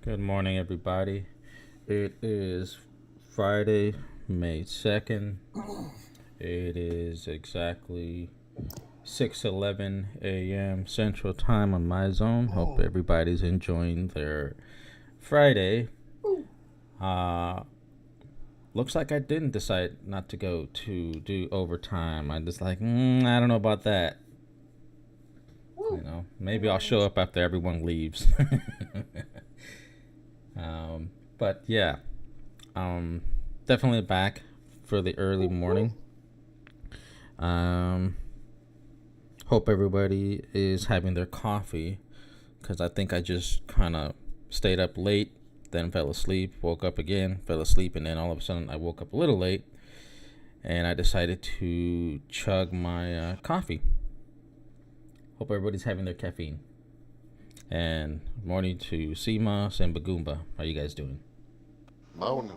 Good morning, everybody. It is Friday, May 2nd. It is exactly 6:11 a.m. Central Time on my zone. Hope everybody's enjoying their Friday. Looks like I didn't decide not to go to do overtime. I just like, I don't know about that. Maybe I'll show up after everyone leaves. But yeah, definitely back for the early morning. Hope everybody is having their coffee, because I think I just kind of stayed up late, then fell asleep, woke up again, fell asleep, and then all of a sudden I woke up a little late, and I decided to chug my coffee. Hope everybody's having their caffeine. And morning to Seamoss and Bagumba. How you guys doing? Morning.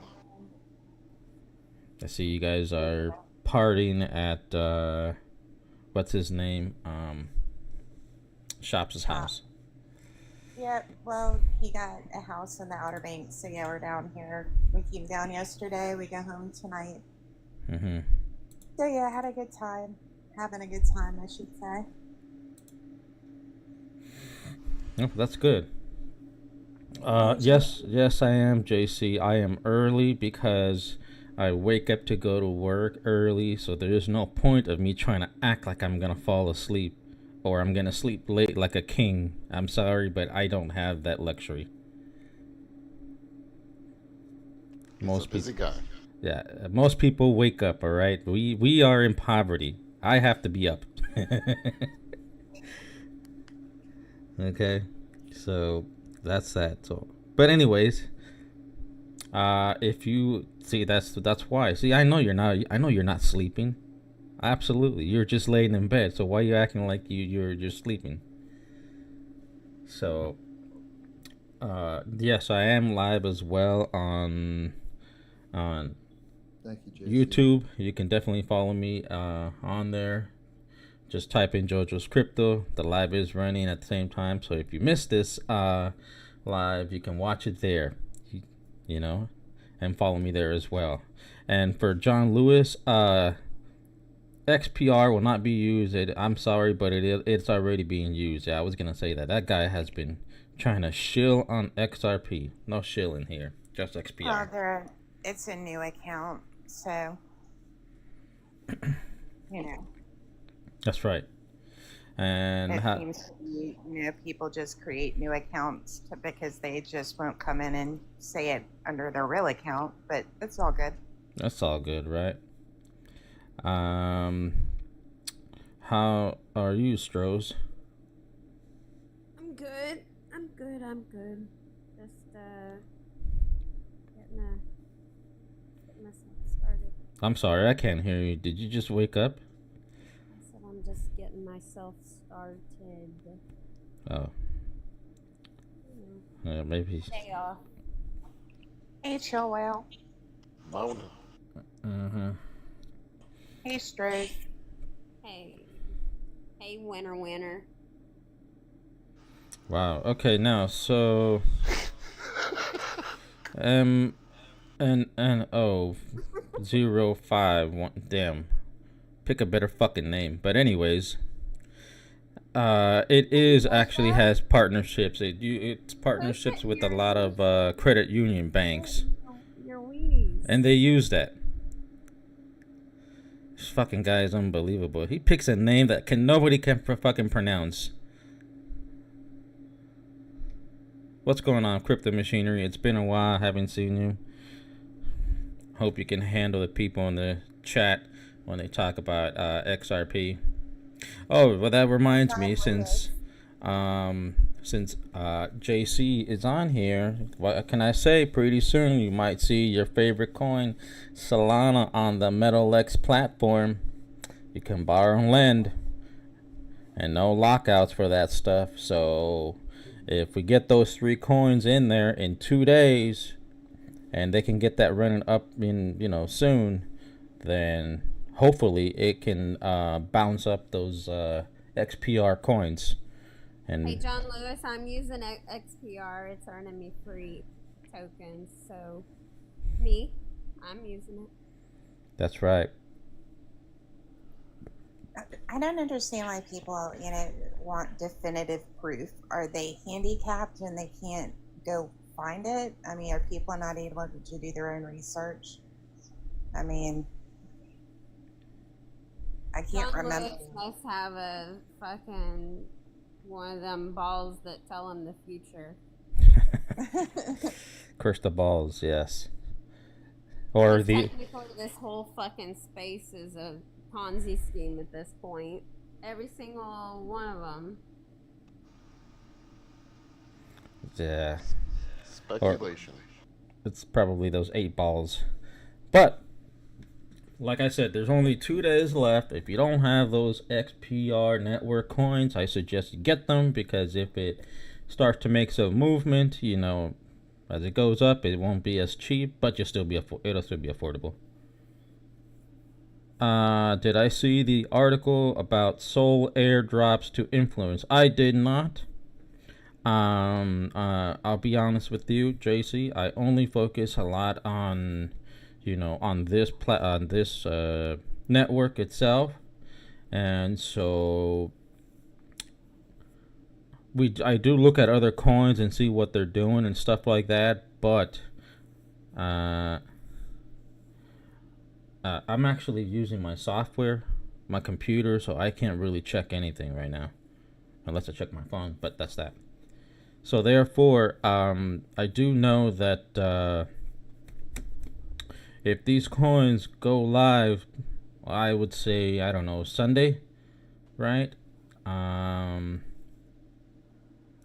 I see you guys are partying at what's his name? Shops' house. Yeah, well, he got a house in the Outer Banks, so yeah, we're down here. We came down yesterday. We go home tonight. Mm-hmm. So yeah, had a good time. Having a good time, I should say. Oh, that's good. Yes, I am, JC. I am early because I wake up to go to work early, so there is no point of me trying to act like I'm gonna fall asleep or I'm gonna sleep late like a king. I'm sorry, but I don't have that luxury. He's a busy guy. Yeah, most people wake up. All right, we are in poverty. I have to be up. Okay, so that's that. So, but anyways, if you see, that's why. See, I know you're not. I know you're not sleeping. Absolutely, you're just laying in bed. So why are you acting like you're just sleeping? So, yes, I am live as well on Thank you, JC. YouTube. You can definitely follow me on there. Just type in JoJo's Crypto. The live is running at the same time. So if you missed this live, you can watch it there, you know, and follow me there as well. And for John Lewis, XPR will not be used. I'm sorry, but it's already being used. Yeah, I was going to say that. That guy has been trying to shill on XRP. No shilling here. Just XPR. It's a new account, so you know. That's right. And it seems to be, people just create new accounts because they just won't come in and say it under their real account, but it's all good. That's all good, right? How are you, Strohs? I'm good. Just getting myself started. I'm sorry, I can't hear you. Did you just wake up? I said I'm just getting myself started. Oh. Maybe. Day off. Hey, Chillwell. Morning. Uh-huh. Hey, Straight. Hey, winner. Wow. Okay, now so MNO051. Damn. Pick a better fucking name. But anyways, it is actually has partnerships. It's partnerships with a lot of credit union banks. Your weenies. And they use that. This fucking guy is unbelievable. He picks a name that nobody can fucking pronounce. What's going on, Crypto Machinery? It's been a while. I haven't seen you. Hope you can handle the people in the chat when they talk about XRP. Oh, well, that reminds me, since JC is on here, what can I say? Pretty soon you might see your favorite coin, Solana, on the MetalX platform. You can borrow and lend, and no lockouts for that stuff. So if we get those 3 coins in there in 2 days, and they can get that running up in soon, then hopefully it can bounce up those XPR coins, Hey, And John Lewis, I'm using XPR. It's earning me free tokens. So, I'm using it. that's right. I don't understand why people, want definitive proof. Are they handicapped and they can't go find it? I mean, are people not able to do their own research? I mean, I can't John remember. Lewis must have a fucking one of them balls that tell him the future. Crystal balls, yes. Or Technically, this whole fucking space is a Ponzi scheme at this point. Every single one of them. yeah. Speculation. It's probably those 8 balls. But like I said, there's only 2 days left. If you don't have those XPR network coins, I suggest you get them, because if it starts to make some movement, as it goes up, it won't be as cheap, but it'll still be affordable. Did I see the article about Sol airdrops to influence? I did not. I'll be honest with you, JC. I only focus a lot on, on this network itself, and so I do look at other coins and see what they're doing and stuff like that. But I'm actually using my software, my computer, so I can't really check anything right now, unless I check my phone. But that's that. So therefore, I do know that if these coins go live, I would say, I don't know, Sunday, right?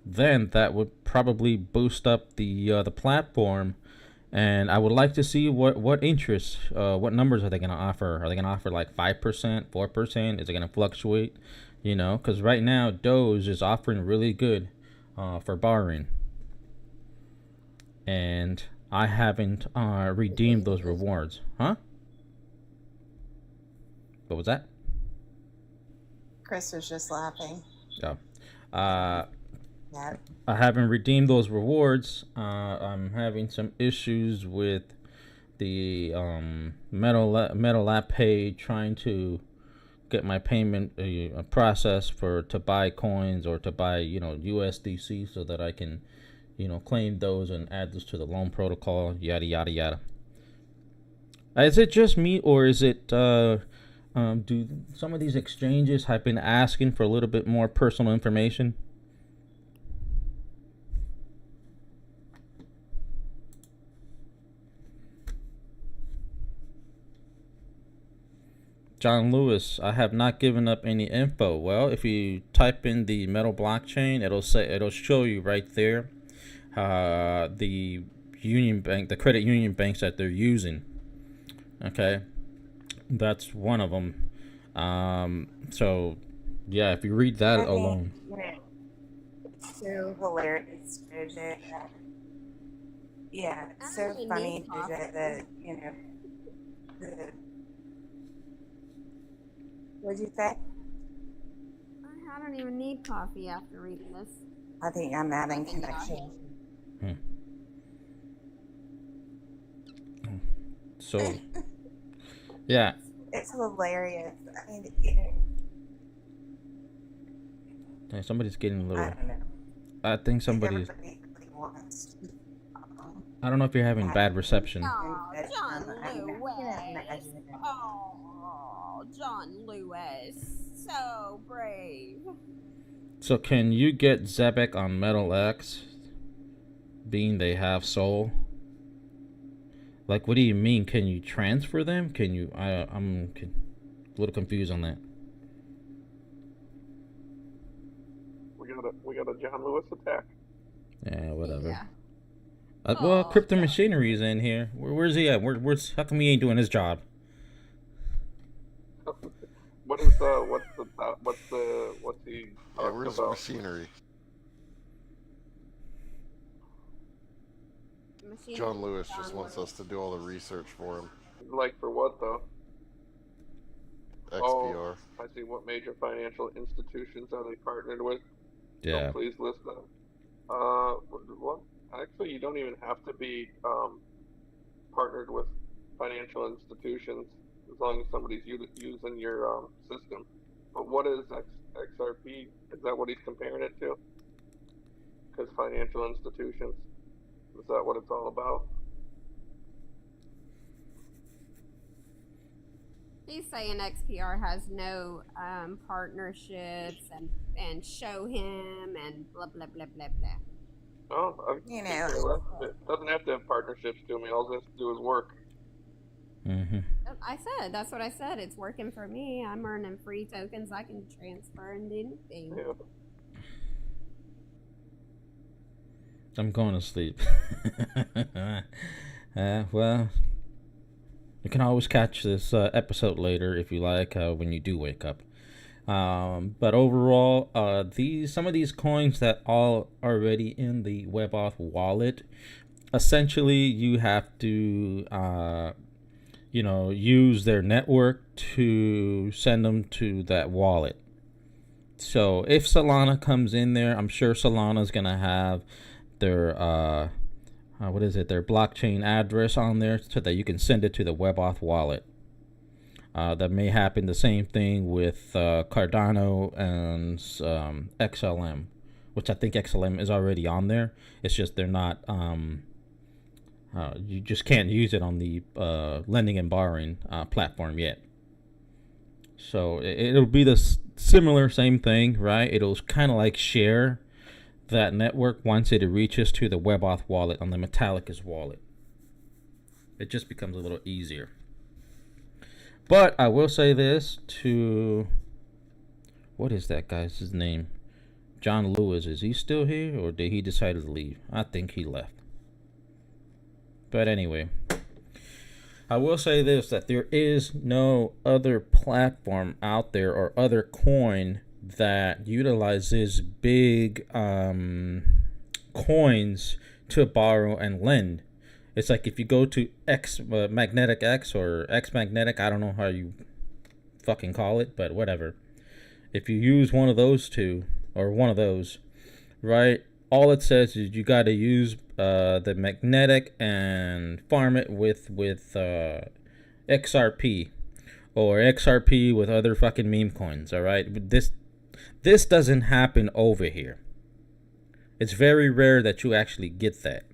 Then that would probably boost up the platform, and I would like to see what interest, what numbers are they gonna offer? Are they gonna offer like 5%, 4%? Is it gonna fluctuate? Because right now Doge is offering really good for borrowing, and I haven't redeemed those rewards. Huh? What was that? Chris was just laughing. Oh. Yeah. I haven't redeemed those rewards. I'm having some issues with the Metal App Pay, trying to get my payment process to buy coins or to buy USDC, so that I can claim those and add this to the loan protocol. Yada yada yada. Is it just me, or is it do some of these exchanges have been asking for a little bit more personal information? John Lewis, I have not given up any info. Well, if you type in the Metal blockchain, it'll show you right there the the credit union banks that they're using. Okay, that's one of them. So yeah, if you read that alone, it's so hilarious, JJ. Yeah, it's so funny, JJ, that what'd you say? I don't even need coffee after reading this. I think I'm having connection. So yeah, it's hilarious. I mean, somebody's getting a little. I don't know. I think somebody's. Everybody really wants to, I don't know if you're having bad reception. Oh, John Lewis. Oh, John Lewis. So brave. So can you get Zebek on Metal X, being they have Sol? Like, what do you mean? Can you transfer them? Can you? I'm a little confused on that. We got a John Lewis attack. Yeah, whatever. Yeah. Well, Crypto Machinery is in here. Where's he at? Where's? How come he ain't doing his job? What's he? Yeah, where's about? machinery? John Lewis just wants us to do all the research for him. Like for what though? XPR. I see. What major financial institutions are they partnered with? So Yeah. please list them. Well, actually, you don't even have to be partnered with financial institutions as long as somebody's using your system. But what is XRP? Is that what he's comparing it to? Because financial institutions, is that what it's all about? He's saying XPR has no partnerships and show him and blah blah blah blah blah. Oh, I You could know, care less. It doesn't have to have partnerships to me. All it has to do is work. Mm-hmm. I said that's what I said. It's working for me. I'm earning free tokens. I can transfer and do anything. Yeah. I'm going to sleep. Well, you can always catch this episode later if you like when you do wake up. But overall, some of these coins that are already in the WebAuth wallet, essentially you have to use their network to send them to that wallet. So if Solana comes in there, I'm sure Solana's gonna have their their blockchain address on there so that you can send it to the WebAuth wallet. That may happen the same thing with Cardano and XLM, which I think XLM is already on there. It's just they're not. You just can't use it on the lending and borrowing platform yet. So it'll be the similar same thing, right? It'll kind of like share that network once it reaches to the WebAuth wallet on the Metallicus wallet. It just becomes a little easier. But I will say this to... What is that guy's name? John Lewis. Is he still here or did he decide to leave? I think he left. But anyway, I will say this, that there is no other platform out there or other coin that utilizes big coins to borrow and lend. It's like if you go to Magnetic X or X Magnetic, I don't know how you fucking call it, but whatever. If you use one of those two, or one of those, right, all it says is you got to use the magnetic and farm it with XRP or XRP with other fucking meme coins. All right, this doesn't happen over here. It's very rare that you actually get that,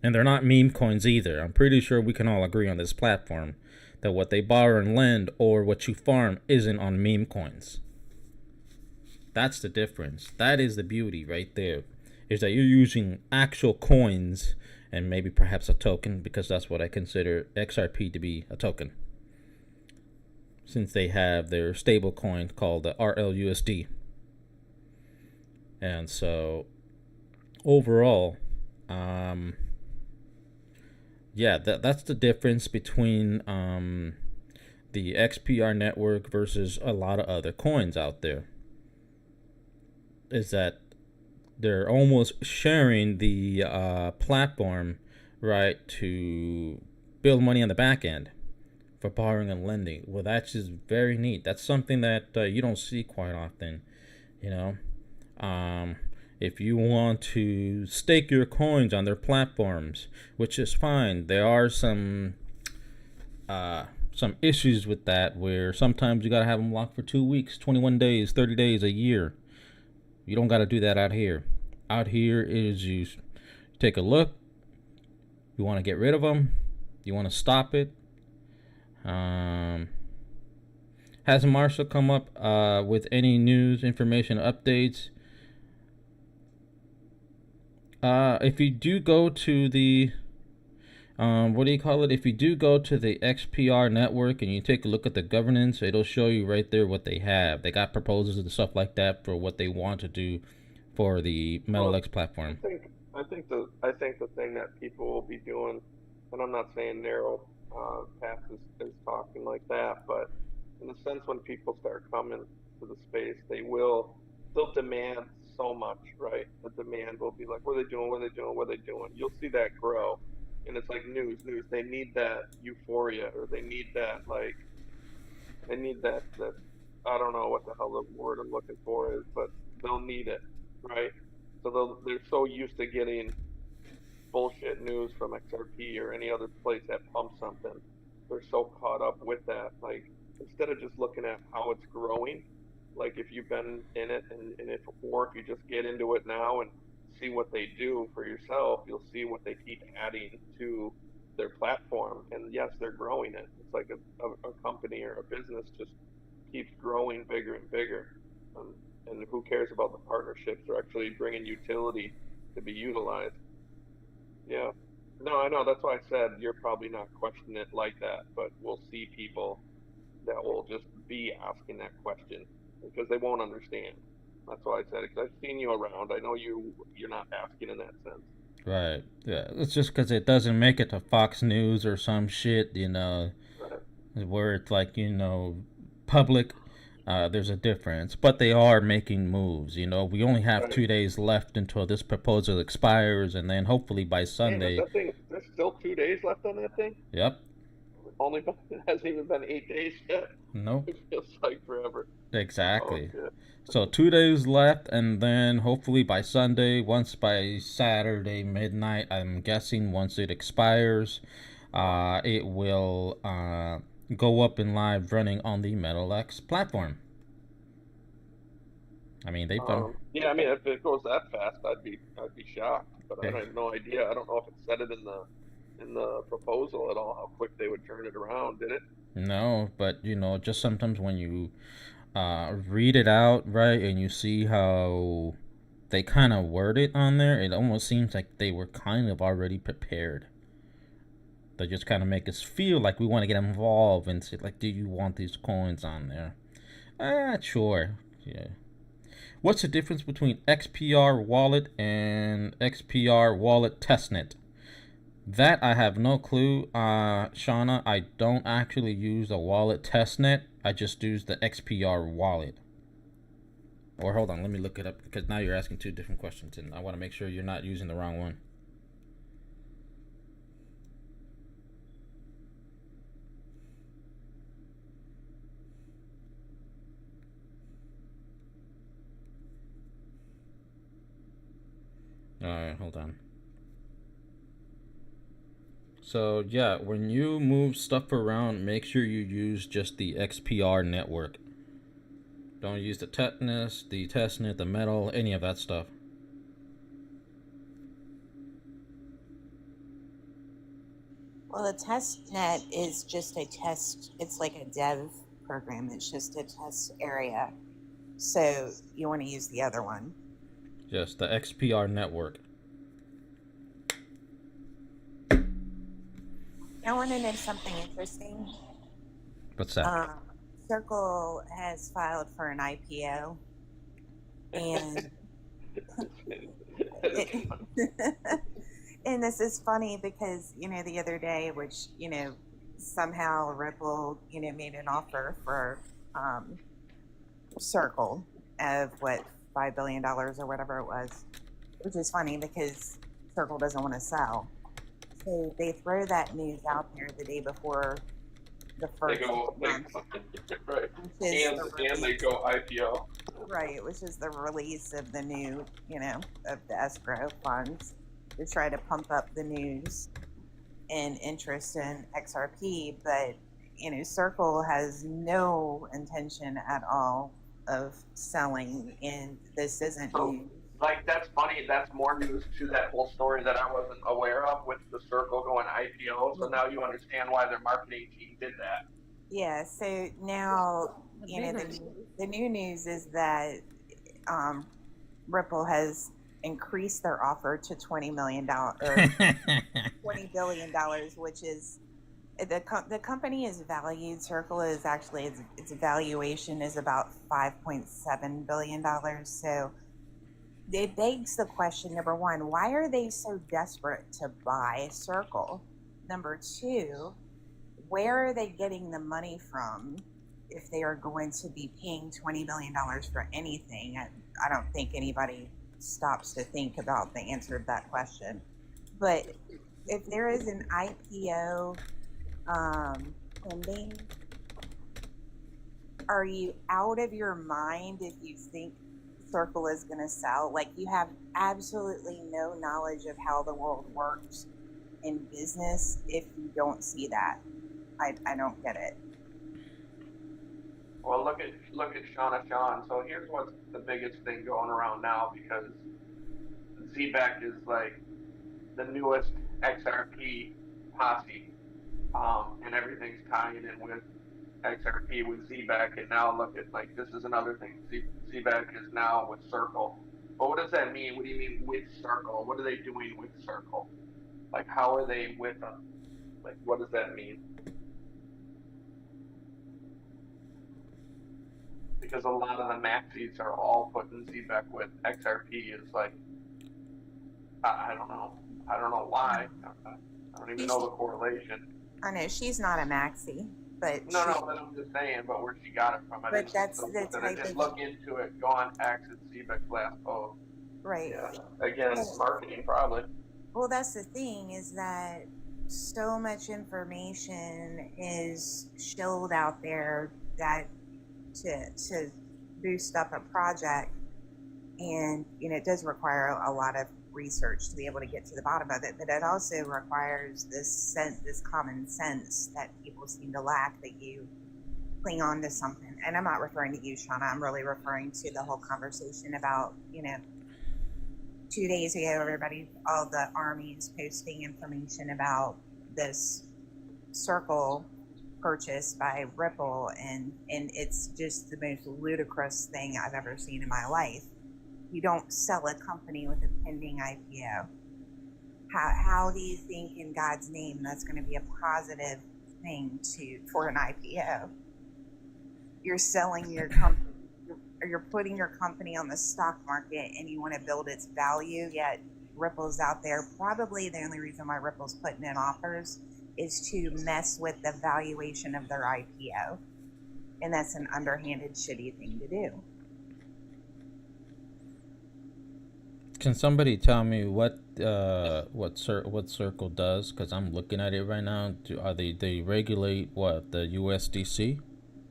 and they're not meme coins either. I'm pretty sure we can all agree on this platform that what they borrow and lend or what you farm isn't on meme coins. That's the difference. That is the beauty right there, is that you're using actual coins and maybe perhaps a token, because that's what I consider XRP to be, a token, since they have their stable coin called the RLUSD. And so overall, that's the difference between the XPR network versus a lot of other coins out there, is that they're almost sharing the platform, right, to build money on the back end for borrowing and lending. Well, that's just very neat. That's something that you don't see quite often, you know. If you want to stake your coins on their platforms, which is fine, there are some issues with that, where sometimes you gotta have them locked for 2 weeks, 21 days, 30 days, a year. You don't gotta do that out here. Out here is you take a look. You want to get rid of them. You want to stop it. Has Marshall come up with any news, information, updates? If you do go to the if you do go to the XPR network and you take a look at the governance, it'll show you right there what they have. They got proposals and stuff like that for what they want to do for the Metal X platform. I think the thing that people will be doing, and I'm not saying narrow path is talking like that, but in the sense when people start coming to the space, they'll demand so much, right? The demand will be like, what are they doing? What are they doing? What are they doing? You'll see that grow. And it's like news. They need that euphoria, or they need that, I don't know what the hell the word I'm looking for is, but they'll need it, right? So they're so used to getting bullshit news from XRP or any other place that pumps something. They're so caught up with that. Like, instead of just looking at how it's growing, like if you've been in it or if you just get into it now and see what they do for yourself, you'll see what they keep adding to their platform. And yes, they're growing it. It's like a company or a business just keeps growing bigger and bigger. And who cares about the partnerships? They're actually bringing utility to be utilized. Yeah. No, I know. That's why I said you're probably not questioning it like that, but we'll see people that will just be asking that question because they won't understand. That's why I said it, because I've seen you around. I know you're not asking in that sense. Right. Yeah. It's just because it doesn't make it to Fox News or some shit, you know, Right. where it's like, public. There's a difference, but they are making moves. We only have Right. 2 days left until this proposal expires, and then hopefully by Damn, is Sunday. that thing? There's still 2 days left on that thing. Yep. Only it hasn't even been 8 days yet. No. It feels like forever. Oh Exactly. shit. So 2 days left, and then hopefully by Sunday, once by Saturday midnight, I'm guessing once it expires, it will go up in live running on the MetalX platform. I mean, they've done. Yeah, I mean, if it goes that fast, I'd be shocked. But I Yeah. have no idea. I don't know if it said it in the proposal at all how quick they would turn it around. Did it? No, but just sometimes when you read it out, right, and you see how they kind of word it on there, it almost seems like they were kind of already prepared. They just kind of make us feel like we want to get involved and say, like, do you want these coins on there? Sure. Yeah. What's the difference between XPR wallet and XPR wallet testnet? That I have no clue. Shauna, I don't actually use a wallet testnet. I just use the XPR wallet. Or hold on, let me look it up because now you're asking two different questions and I want to make sure you're not using the wrong one. Alright, hold on. So yeah, when you move stuff around, make sure you use just the XPR network. Don't use the tetanus, the testnet, the metal, any of that stuff. Well, the test net is just a test. It's like a dev program. It's just a test area. So you want to use the other one. Yes, the XPR network. I want to know something interesting. What's that? Circle has filed for an IPO, and and this is funny because the other day, which somehow Ripple made an offer for Circle of what $5 billion or whatever it was, which is funny because Circle doesn't want to sell. So they throw that news out there the day before the They first go, month, right, which is and they go IPO. right, which is the release of the new, of the escrow funds to try to pump up the news and interest in XRP. But Circle has no intention at all of selling, and this isn't So, news. like, that's funny. That's more news to that whole story that I wasn't aware of with the Circle going IPO. So now you understand why their marketing team did that. Yeah, so now the new news is that Ripple has increased their offer to $20 million or $20 billion, which is the company is valued. Circle is actually its valuation is about $5.7 billion. So it begs the question: number one, why are they so desperate to buy Circle? Number two, where are they getting the money from if they are going to be paying $20 billion for anything? I don't think anybody stops to think about the answer to that question. But if there is an IPO pending, are you out of your mind if you think Circle is going to sell. Like, you have absolutely no knowledge of how the world works in business if you don't see that. I don't get it. Well, look at Shauna Sean. So here's what's the biggest thing going around now, because ZBEC is like the newest XRP posse, and everything's tying in with XRP with ZBEC, and now look at, like, this is another thing. ZBEC is now with Circle. But what does that mean? What do you mean with Circle? What are they doing with Circle? Like, how are they with them? Like, what does that mean? Because a lot of the maxis are all putting ZBEC with XRP. Is like, I don't know. I don't know why. I don't even know the correlation. I know she's not a maxi, but No, but I'm just saying, but where she got it from. I didn't look into it. Go on X and ZBEC's last post. Right. Yeah. Again, marketing probably. Well, that's the thing, is that so much information is shilled out there that to boost up a project, and it does require a lot of research to be able to get to the bottom of it, but it also requires this common sense that people seem to lack, that you cling on to something. And I'm not referring to you, Shauna, I'm really referring to the whole conversation about 2 days ago, all the armies posting information about this Circle purchase by Ripple, and it's just the most ludicrous thing I've ever seen in my life. You don't sell a company with a pending IPO. How do you think, in God's name, that's going to be a positive thing for an IPO? You're selling your company, or you're putting your company on the stock market, and you want to build its value, yet Ripple's out there. Probably the only reason why Ripple's putting in offers is to mess with the valuation of their IPO. And that's an underhanded, shitty thing to do. Can somebody tell me what Circle does? Because I'm looking at it right now. They regulate what, the USDC,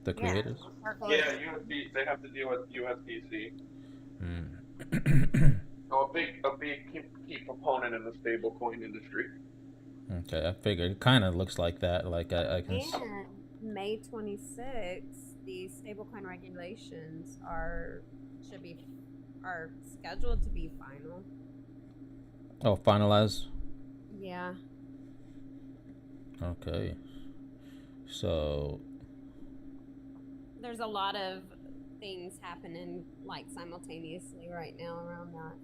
the creators? Yeah, USD. They have to deal with USDC. So a big key component in the stablecoin industry. Okay, I figured it kind of looks like that. Like I can. And May 26th, the stablecoin regulations are scheduled to be final. Oh, finalized? Yeah. Okay. So There's a lot of things happening like simultaneously right now around that.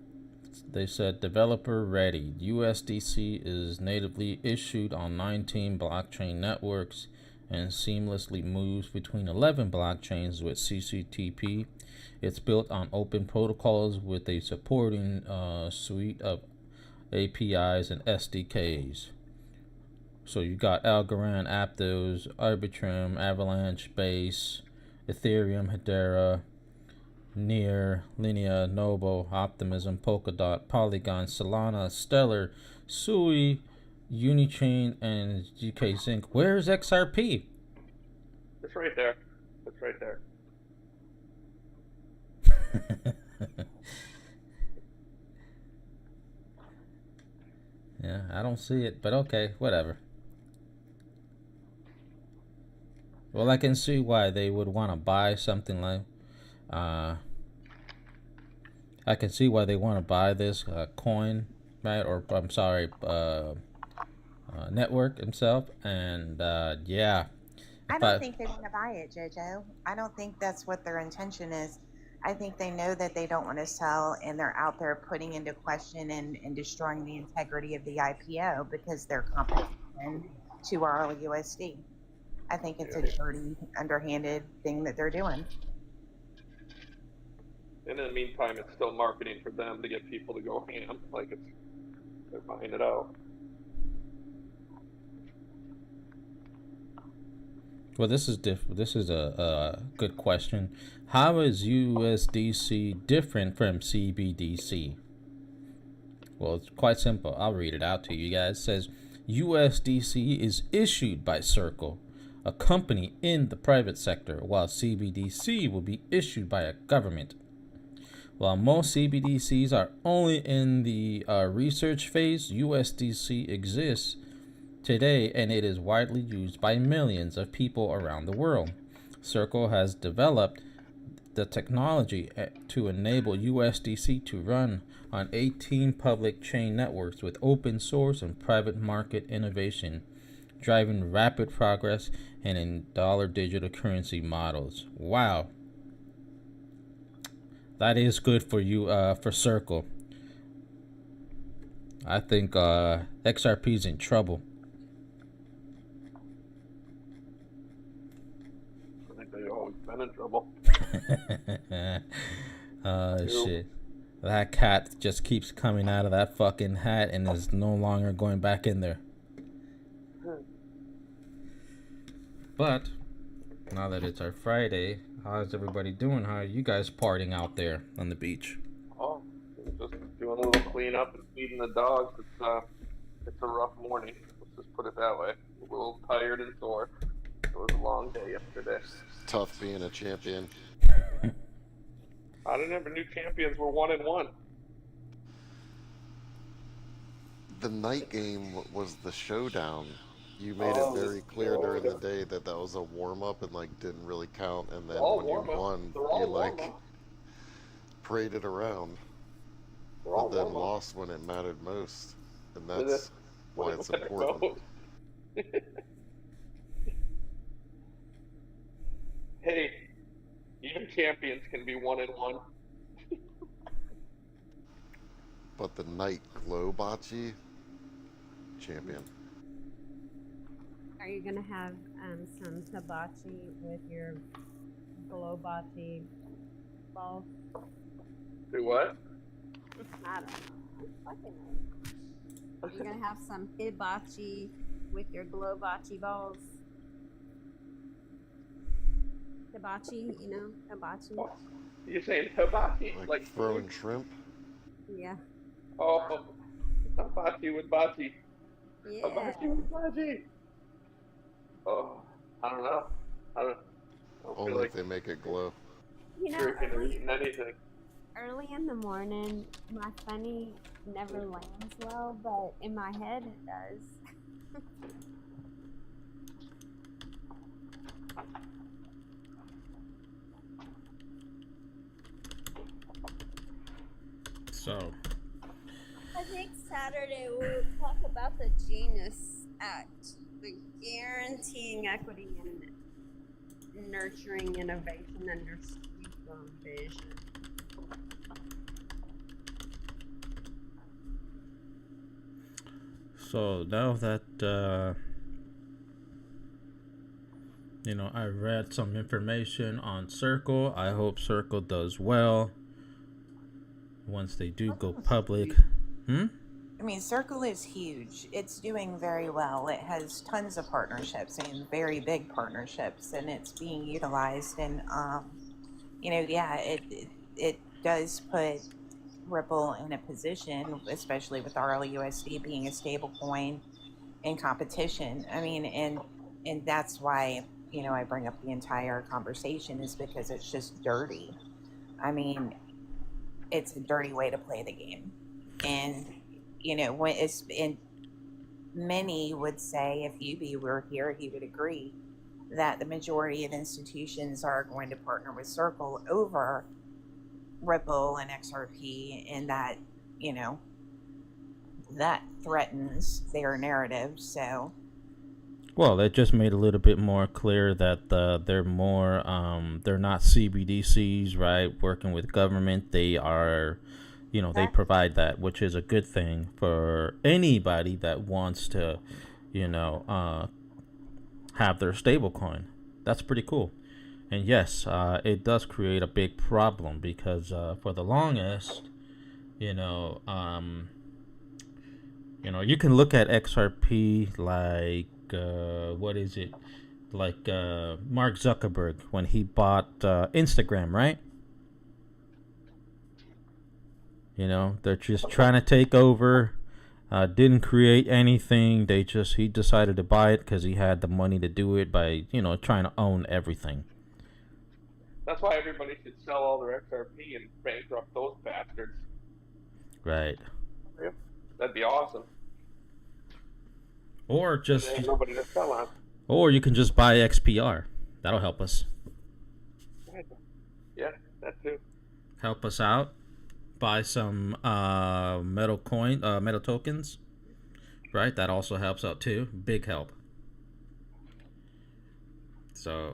they said developer ready. USDC is natively issued on 19 blockchain networks and seamlessly moves between 11 blockchains with CCTP. It's built on open protocols with a supporting suite of APIs and SDKs. So you got Algorand, Aptos, Arbitrum, Avalanche, Base, Ethereum, Hedera, Near, Linea, Noble, Optimism, Polkadot, Polygon, Solana, Stellar, Sui, Unichain, and GK Zinc. Where's XRP? It's right there. It's right there. Yeah, I don't see it, but okay, whatever. Well, I can see why they would want to buy something like I can see why they want to buy this coin, right? Or I'm sorry, network himself, and yeah. I don't think they want to buy it, JoJo. I don't think that's what their intention is. I think they know that they don't want to sell, and they're out there putting into question and destroying the integrity of the IPO because they're competition to RLUSD. I think it's a dirty, underhanded thing that they're doing. And in the meantime, it's still marketing for them to get people to go ham. Like they're buying it out. Well, this is a good question. How is USDC different from CBDC? Well, it's quite simple. I'll read it out to you guys. It says USDC is issued by Circle, a company in the private sector, while CBDC will be issued by a government. While most CBDCs are only in the research phase, USDC exists today and it is widely used by millions of people around the world. Circle has developed the technology to enable USDC to run on 18 public chain networks with open source and private market innovation, driving rapid progress and in dollar digital currency models. Wow. That is good for you, for Circle. I think XRP's in trouble. I think they've always been in trouble. Shit. That cat just keeps coming out of that fucking hat and is no longer going back in there. But now that it's our Friday, how's everybody doing? How are you guys partying out there on the beach? Oh, just doing a little cleanup and feeding the dogs. It's a rough morning. Let's just put it that way. A little tired and sore. It was a long day yesterday. Tough being a champion. I never knew champions were 1-1. The night game was the showdown. You made it very clear during the day that that was a warm-up and like didn't really count, and then when you won, you like paraded around, but then lost when it mattered most, and that's why it's important. Hey, even champions can be 1-1. But the night glow bocce, champion. Are you gonna have some hibachi with your glow bocce balls? Do what? I don't know. Fucking Are you gonna have some hibachi with your glow bocce balls? Hibachi, you know, hibachi. Oh, you're saying hibachi? Like throwing shrimp? Yeah. Oh, hibachi with bocce. Yeah. Hibachi with bocce. Oh, I don't know. I don't Only feel like if they make it glow. You know, drinking or eating anything. early in the morning, my funny never lands well, but in my head it does. So, I think Saturday we'll talk about the Genius Act, the guaranteeing equity and nurturing innovation under supervision. so now that I read some information on Circle. I hope Circle does well once they do go public. I mean, Circle is huge. It's doing very well. It has tons of partnerships, I mean, very big partnerships, and it's being utilized. And, it does put Ripple in a position, especially with RLUSD being a stable coin in competition. I mean, and that's why, I bring up the entire conversation is because it's just dirty. I mean, it's a dirty way to play the game. And, when it's in, many would say if UB were here, he would agree that the majority of institutions are going to partner with Circle over Ripple and XRP, and that, that threatens their narrative. So, Well, it just made a little bit more clear that they're more they're not CBDCs, right? Working with government, they are, they provide that, which is a good thing for anybody that wants to, have their stable coin. That's pretty cool. And yes, it does create a big problem because for the longest, you can look at XRP like what is it? Like Mark Zuckerberg when he bought Instagram, right? They're just trying to take over. Didn't create anything. He decided to buy it because he had the money to do it by, trying to own everything. That's why everybody should sell all their XRP and bankrupt those bastards. Right. Yeah. That'd be awesome. Or just, There ain't nobody to sell on. or you can just buy XPR. That'll help us. Yeah, that too. Help us out. Buy some metal tokens. Right, that also helps out too. Big help. So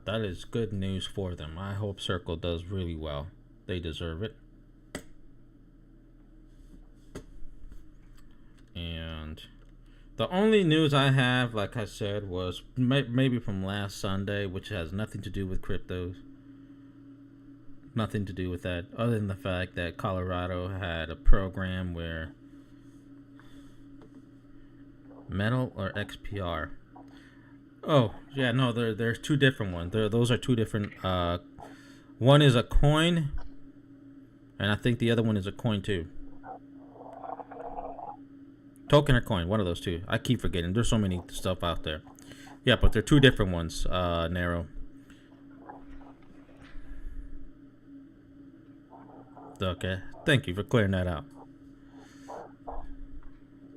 that is good news for them. I hope Circle does really well. They deserve it. And the only news I have, like I said, was maybe from last Sunday, which has nothing to do with cryptos. Nothing to do with that, other than the fact that Colorado had a program where metal or XPR. Oh yeah, no, there's two different ones. Those are two different. One is a coin, and I think the other one is a coin too. Token or coin, one of those two. I keep forgetting. There's so many stuff out there. Yeah, but they're two different ones. Narrow. Okay, thank you for clearing that out.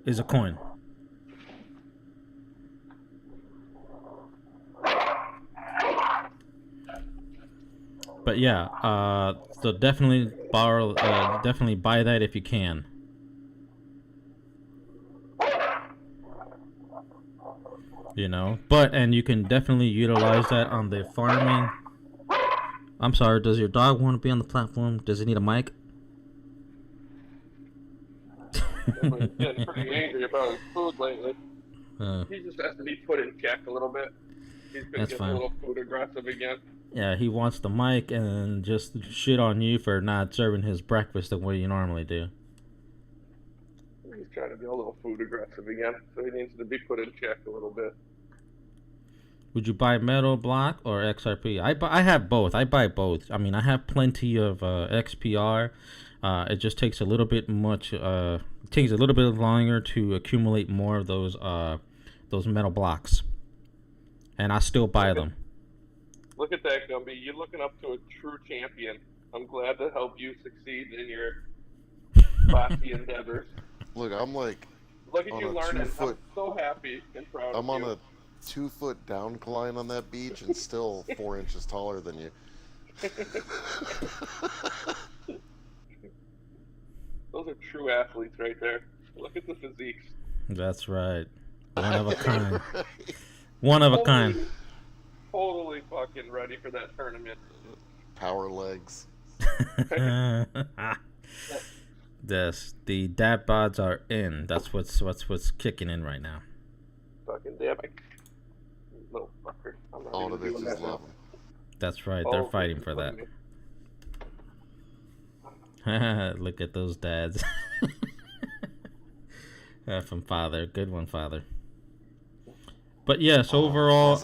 Is a coin. But yeah, so definitely definitely buy that if you can. You know, and you can definitely utilize that on the farming. I'm sorry, does your dog want to be on the platform? Does he need a mic? He's getting pretty angry about his food lately. He just has to be put in check a little bit. He's been getting a little food aggressive again. Yeah, he wants the mic and just shit on you for not serving his breakfast the way you normally do. He's trying to be a little food aggressive again, so he needs to be put in check a little bit. Would you buy metal block or XRP? I have both. I buy both. I mean, I have plenty of XPR. It just takes a little bit takes a little bit longer to accumulate more of those metal blocks, and I still buy them. Look at that, Gumby. You're looking up to a true champion. I'm glad to help you succeed in your classy endeavors. Look, I'm like. Look at you learning. I'm so happy and proud of you. I'm on a 2-foot downcline on that beach and still 4 inches taller than you. Those are true athletes right there. Look at the physiques. That's right. One of a kind. One of a kind. Totally fucking ready for that tournament. Power legs. Yes, the dad bods are in. That's what's kicking in right now. Fucking damn it. Little fucker. All the bitches love him. That's right. They're fighting for that. Look at those dads. From Father. Good one, Father. But yes, overall,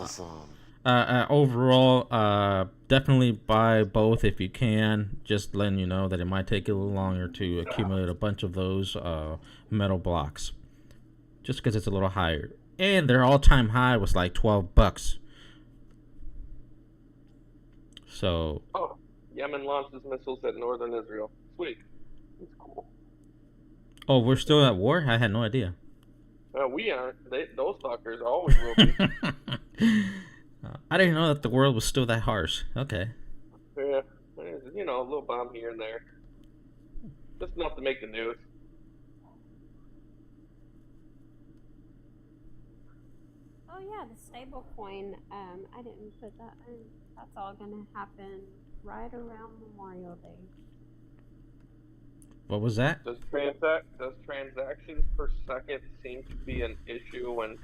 definitely buy both if you can. Just letting you know that it might take a little longer to accumulate a bunch of those metal blocks. Just because it's a little higher. And their all-time high was like $12. So. Oh, Yemen launches missiles at northern Israel. Sweet. That's cool. Oh, we're still at war? I had no idea. We aren't. Those fuckers always will be. I didn't know that the world was still that harsh. Okay. Yeah, you know, a little bomb here and there. Just enough to make the news. Oh yeah, the stable coin. I didn't put that in. That's all gonna happen right around Memorial Day. What was that? Does transactions per second seem to be an issue when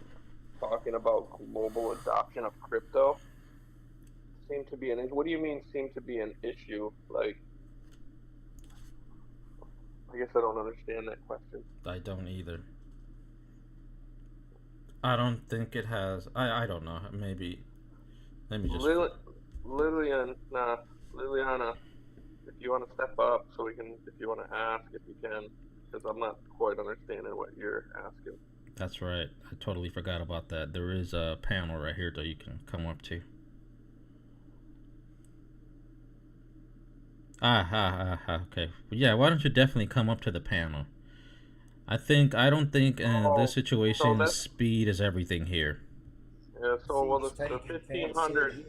talking about global adoption of crypto? Seem to be an issue. What do you mean seem to be an issue? Like, I guess I don't understand that question. I don't either. I don't think it has. I don't know. Maybe. Let me just. Liliana, if you want to step up, so we can. If you want to ask, if you can, because I'm not quite understanding what you're asking. That's right. I totally forgot about that. There is a panel right here that you can come up to. Okay. Well, yeah, why don't you definitely come up to the panel? I don't think in this Oh, so situation that's speed is everything here. yeah. So well, Seat's the taken. Can't sit 1500 here.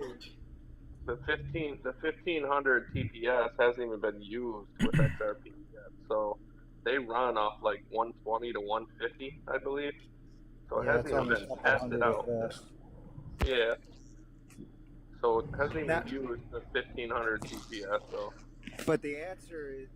the 1500 TPS hasn't even been used with XRP yet. So they run off like 120 to 150, I believe. So it Yeah, hasn't it's even only a been couple tested hundred out. at best. Yeah. So it hasn't even Now, used the 1500 TPS. So but the answer is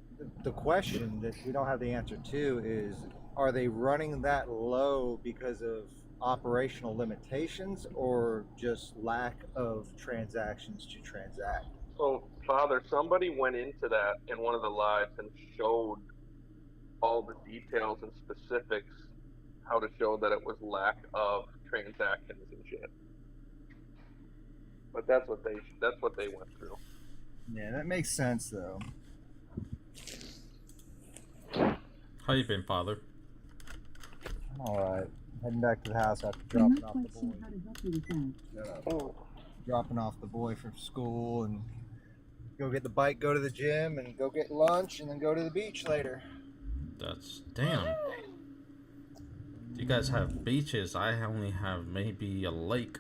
the question that we don't have the answer to is: are they running that low because of operational limitations or just lack of transactions to transact? so Father, somebody went into that in one of the lives and showed all the details and specifics how to show that it was lack of transactions and shit. But that's what they went through. Yeah, that makes sense though. How you been, Father? All right, heading back to the house after dropping off the boy. Shut up. Oh. Dropping off the boy from school and go get the bike, go to the gym, and go get lunch, and then go to the beach later. That's damn. You guys have beaches. I only have maybe a lake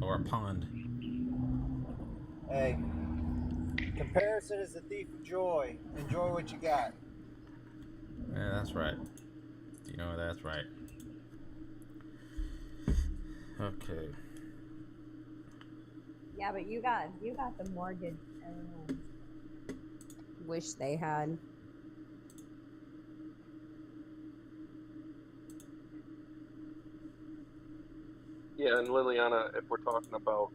or a pond. Hey, comparison is the thief of joy. Enjoy what you got. Yeah, that's right. You know, that's right. Okay. Yeah, but you got the mortgage everyone wish they had. Yeah, and Liliana, if we're talking about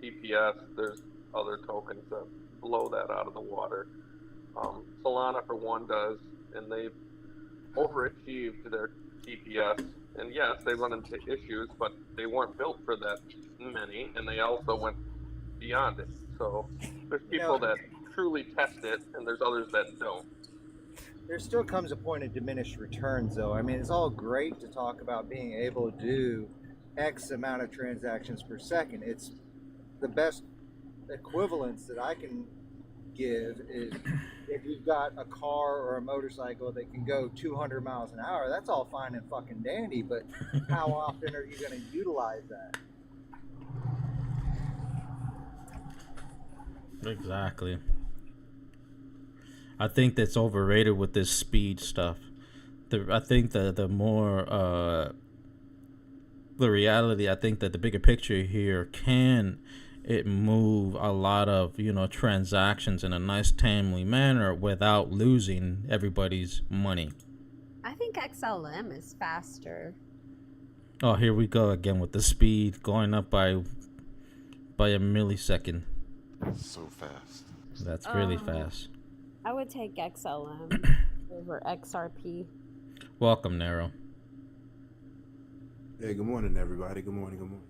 TPS, there's other tokens that blow that out of the water. Solana, for one, does, and they've overachieved their TPS. And yes, they run into issues, but they weren't built for that many, and they also went beyond it. So there's You know, people that truly test it, and there's others that don't. there still comes a point of diminished returns, though. I mean, it's all great to talk about being able to do X amount of transactions per second. It's the best equivalence that I can give is if you've got a car or a motorcycle that can go 200 miles an hour, that's all fine and fucking dandy, but how often are you going to utilize that? Exactly. I think that's overrated with this speed stuff. I think the more the reality, I think that the bigger picture here, can it move a lot of transactions in a nice timely manner without losing everybody's money. I think XLM is faster. Oh, here we go again with the speed going up by a millisecond. So fast. That's really fast. I would take XLM over XRP. Welcome, Nero. Hey, good morning, everybody. Good morning. Good morning.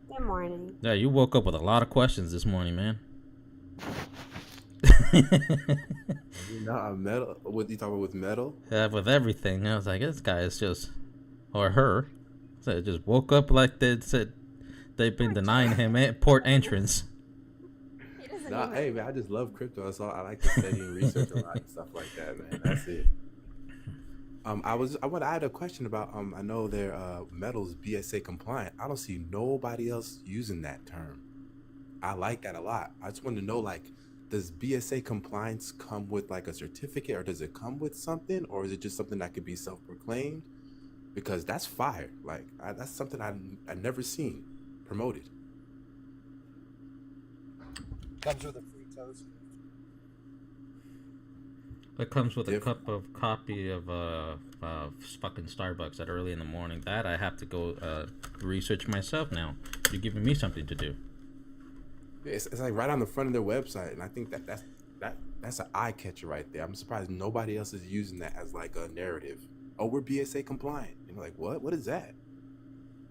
Good morning. Yeah, you woke up with a lot of questions this morning, man. Metal. What you talking about with metal? Yeah, with everything. I was like, this guy is just, or her, so just woke up like they said they've been denying him port entrance. Nah, hey man, I just love crypto. So I like to study and research a lot and stuff like that, man. That's it. I had a question about I know their metals BSA compliant. I don't see nobody else using that term. I like that a lot. I just want to know, like, does BSA compliance come with like a certificate, or does it come with something, or is it just something that could be self-proclaimed? Because that's fire. Like that's something I never seen promoted. Comes with a free toast. It comes with a cup of coffee of fucking Starbucks at early in the morning. That I have to go research myself now. You're giving me something to do. It's like right on the front of their website, and I think that's an eye catcher right there. I'm surprised nobody else is using that as like a narrative. Oh, we're BSA compliant. You know, like what? What is that?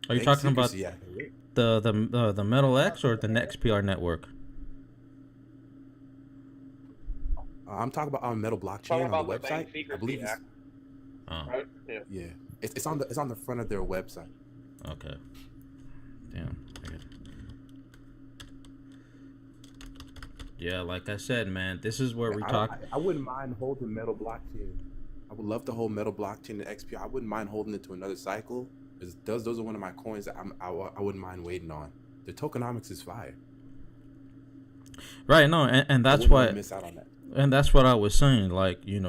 Are you talking about the Metal X or the XPR network? I'm talking about on Metal blockchain on the website. I believe it's. Oh. Right? Yeah. Yeah. It's on the front of their website. Okay. Damn. Yeah, like I said, man, this is where we talk. I wouldn't mind holding metal blockchain. I would love to hold metal blockchain and XPR. I wouldn't mind holding it to another cycle. Those are one of my coins that I wouldn't mind waiting on. The tokenomics is fire. Right. No, and that's why. Miss out on that. And that's what I was saying. Like, you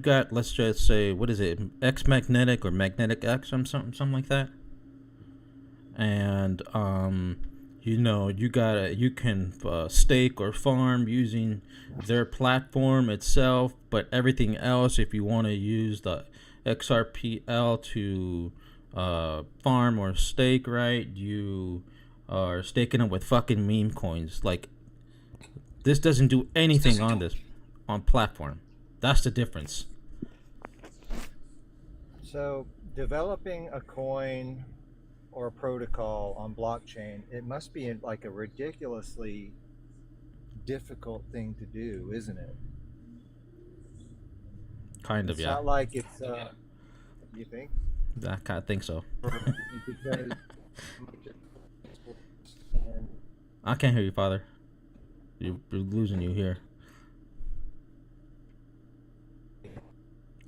got, let's just say, what is it, X magnetic or magnetic X or something like that. And you can stake or farm using their platform itself, but everything else, if you want to use the XRPL to farm or stake, right, you are staking them with fucking meme coins. Like, this doesn't do anything on platform. That's the difference. So developing a coin or a protocol on blockchain, it must be like a ridiculously difficult thing to do, isn't it? Kind of, It's yeah. not like it's you think? I think so. Because I can't hear you, Father. You're losing you here.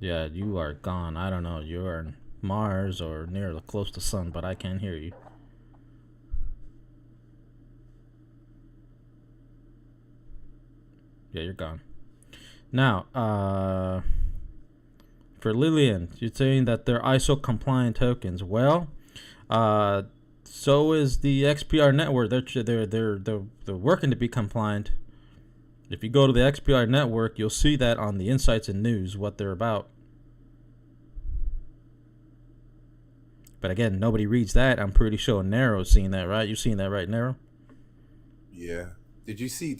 Yeah, you are gone. I don't know. You are in Mars or near the close to sun, but I can't hear you. Yeah, you're gone. Now, for Lillian, you're saying that they're ISO compliant tokens. Well, so is the XPR network. They're working to be compliant. If you go to the XPR network, you'll see that on the insights and news what they're about. But again, nobody reads that. I'm pretty sure Nero's seen that, right? You've seen that, right, Nero? Yeah. Did you see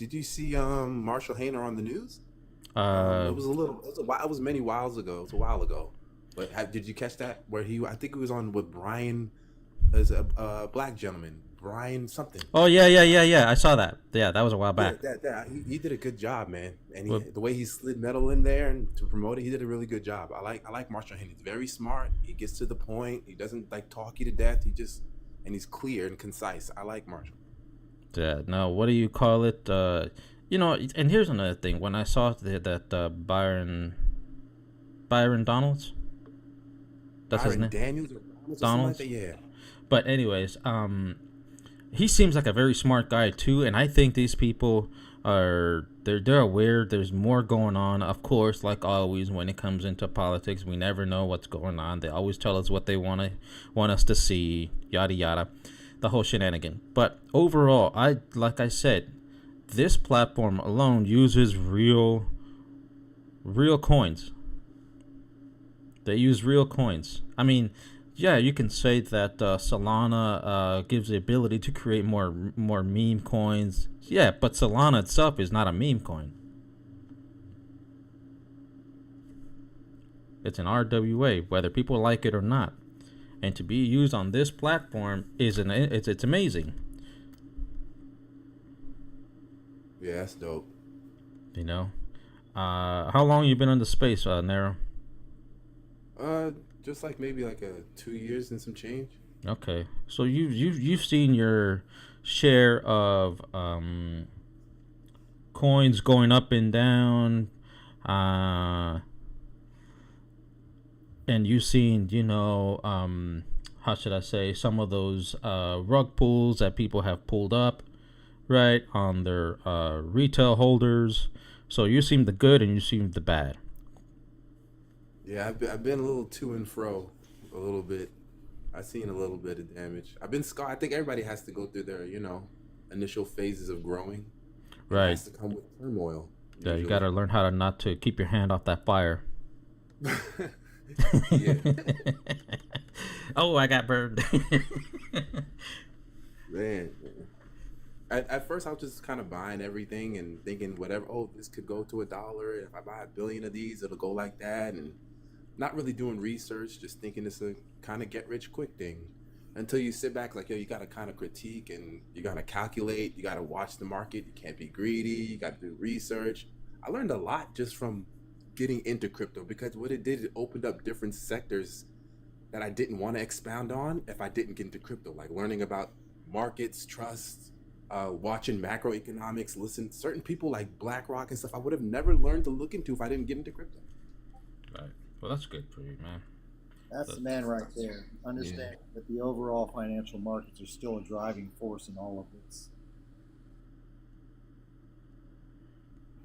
Marshall Hayner on the news? It was many whiles ago. It was a while ago. But did you catch that? Where I think it was on with Brian, as a black gentleman, Brian something. Oh yeah. I saw that. Yeah, that was a while back. Yeah, he did a good job, man. And the way he slid metal in there and to promote it, he did a really good job. I like Marshall Hayner. He's very smart. He gets to the point. He doesn't like talk you to death. And he's clear and concise. I like Marshall. Yeah. No, what do you call it? And here's another thing. When I saw that Byron Donalds, that's his name. Daniels or Donalds. Like that? Yeah. But anyways, he seems like a very smart guy too, and I think these people they're aware there's more going on. Of course, like always, when it comes into politics, we never know what's going on. They always tell us what they want us to see, yada yada, the whole shenanigan. But overall, like I said, this platform alone uses real coins. They use real coins. I mean, yeah, you can say that Solana gives the ability to create more meme coins. Yeah, but Solana itself is not a meme coin. It's an RWA, whether people like it or not. And to be used on this platform it's amazing. Yeah, that's dope. How long you been in the space, Nero? Just like maybe like 2 years and some change. Okay, so you've seen your share of coins going up and down, and you've seen how should I say, some of those rug pulls that people have pulled up, right, on their retail holders. So you seen the good and you seen the bad. Yeah, I've been a little to and fro, a little bit. I've seen a little bit of damage. I've been scarred. I think everybody has to go through their, initial phases of growing. Right. It has to come with turmoil. Yeah, you got to learn how to not to keep your hand off that fire. Yeah. Oh, I got burned. Man. At first, I was just kind of buying everything and thinking whatever. Oh, this could go to $1. If I buy 1 billion of these, it'll go like that. And not really doing research, just thinking it's a kind of get rich quick thing. Until you sit back like, yo, you got to kind of critique and you got to calculate. You got to watch the market. You can't be greedy. You got to do research. I learned a lot just from getting into crypto, because what it did, it opened up different sectors that I didn't want to expound on if I didn't get into crypto, like learning about markets, trusts, watching macroeconomics, listen certain people like BlackRock and stuff I would have never learned to look into if I didn't get into crypto. Right. Well, that's good for you, man. That's the man right there. Understand that the overall financial markets are still a driving force in all of this.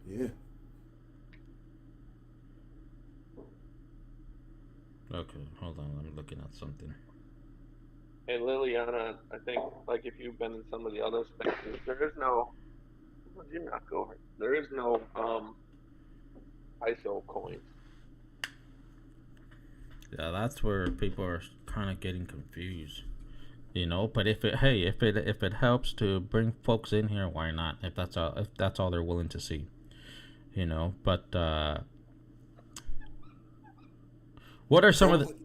Yeah. Okay, hold on. I'm looking at something. And Liliana, I think, like if you've been in some of the other spaces, there is no. What did you knock over? There is no ISO coins. Yeah, that's where people are kind of getting confused. You know, but if it helps to bring folks in here, why not? If that's all they're willing to see, you know. But what are some of the?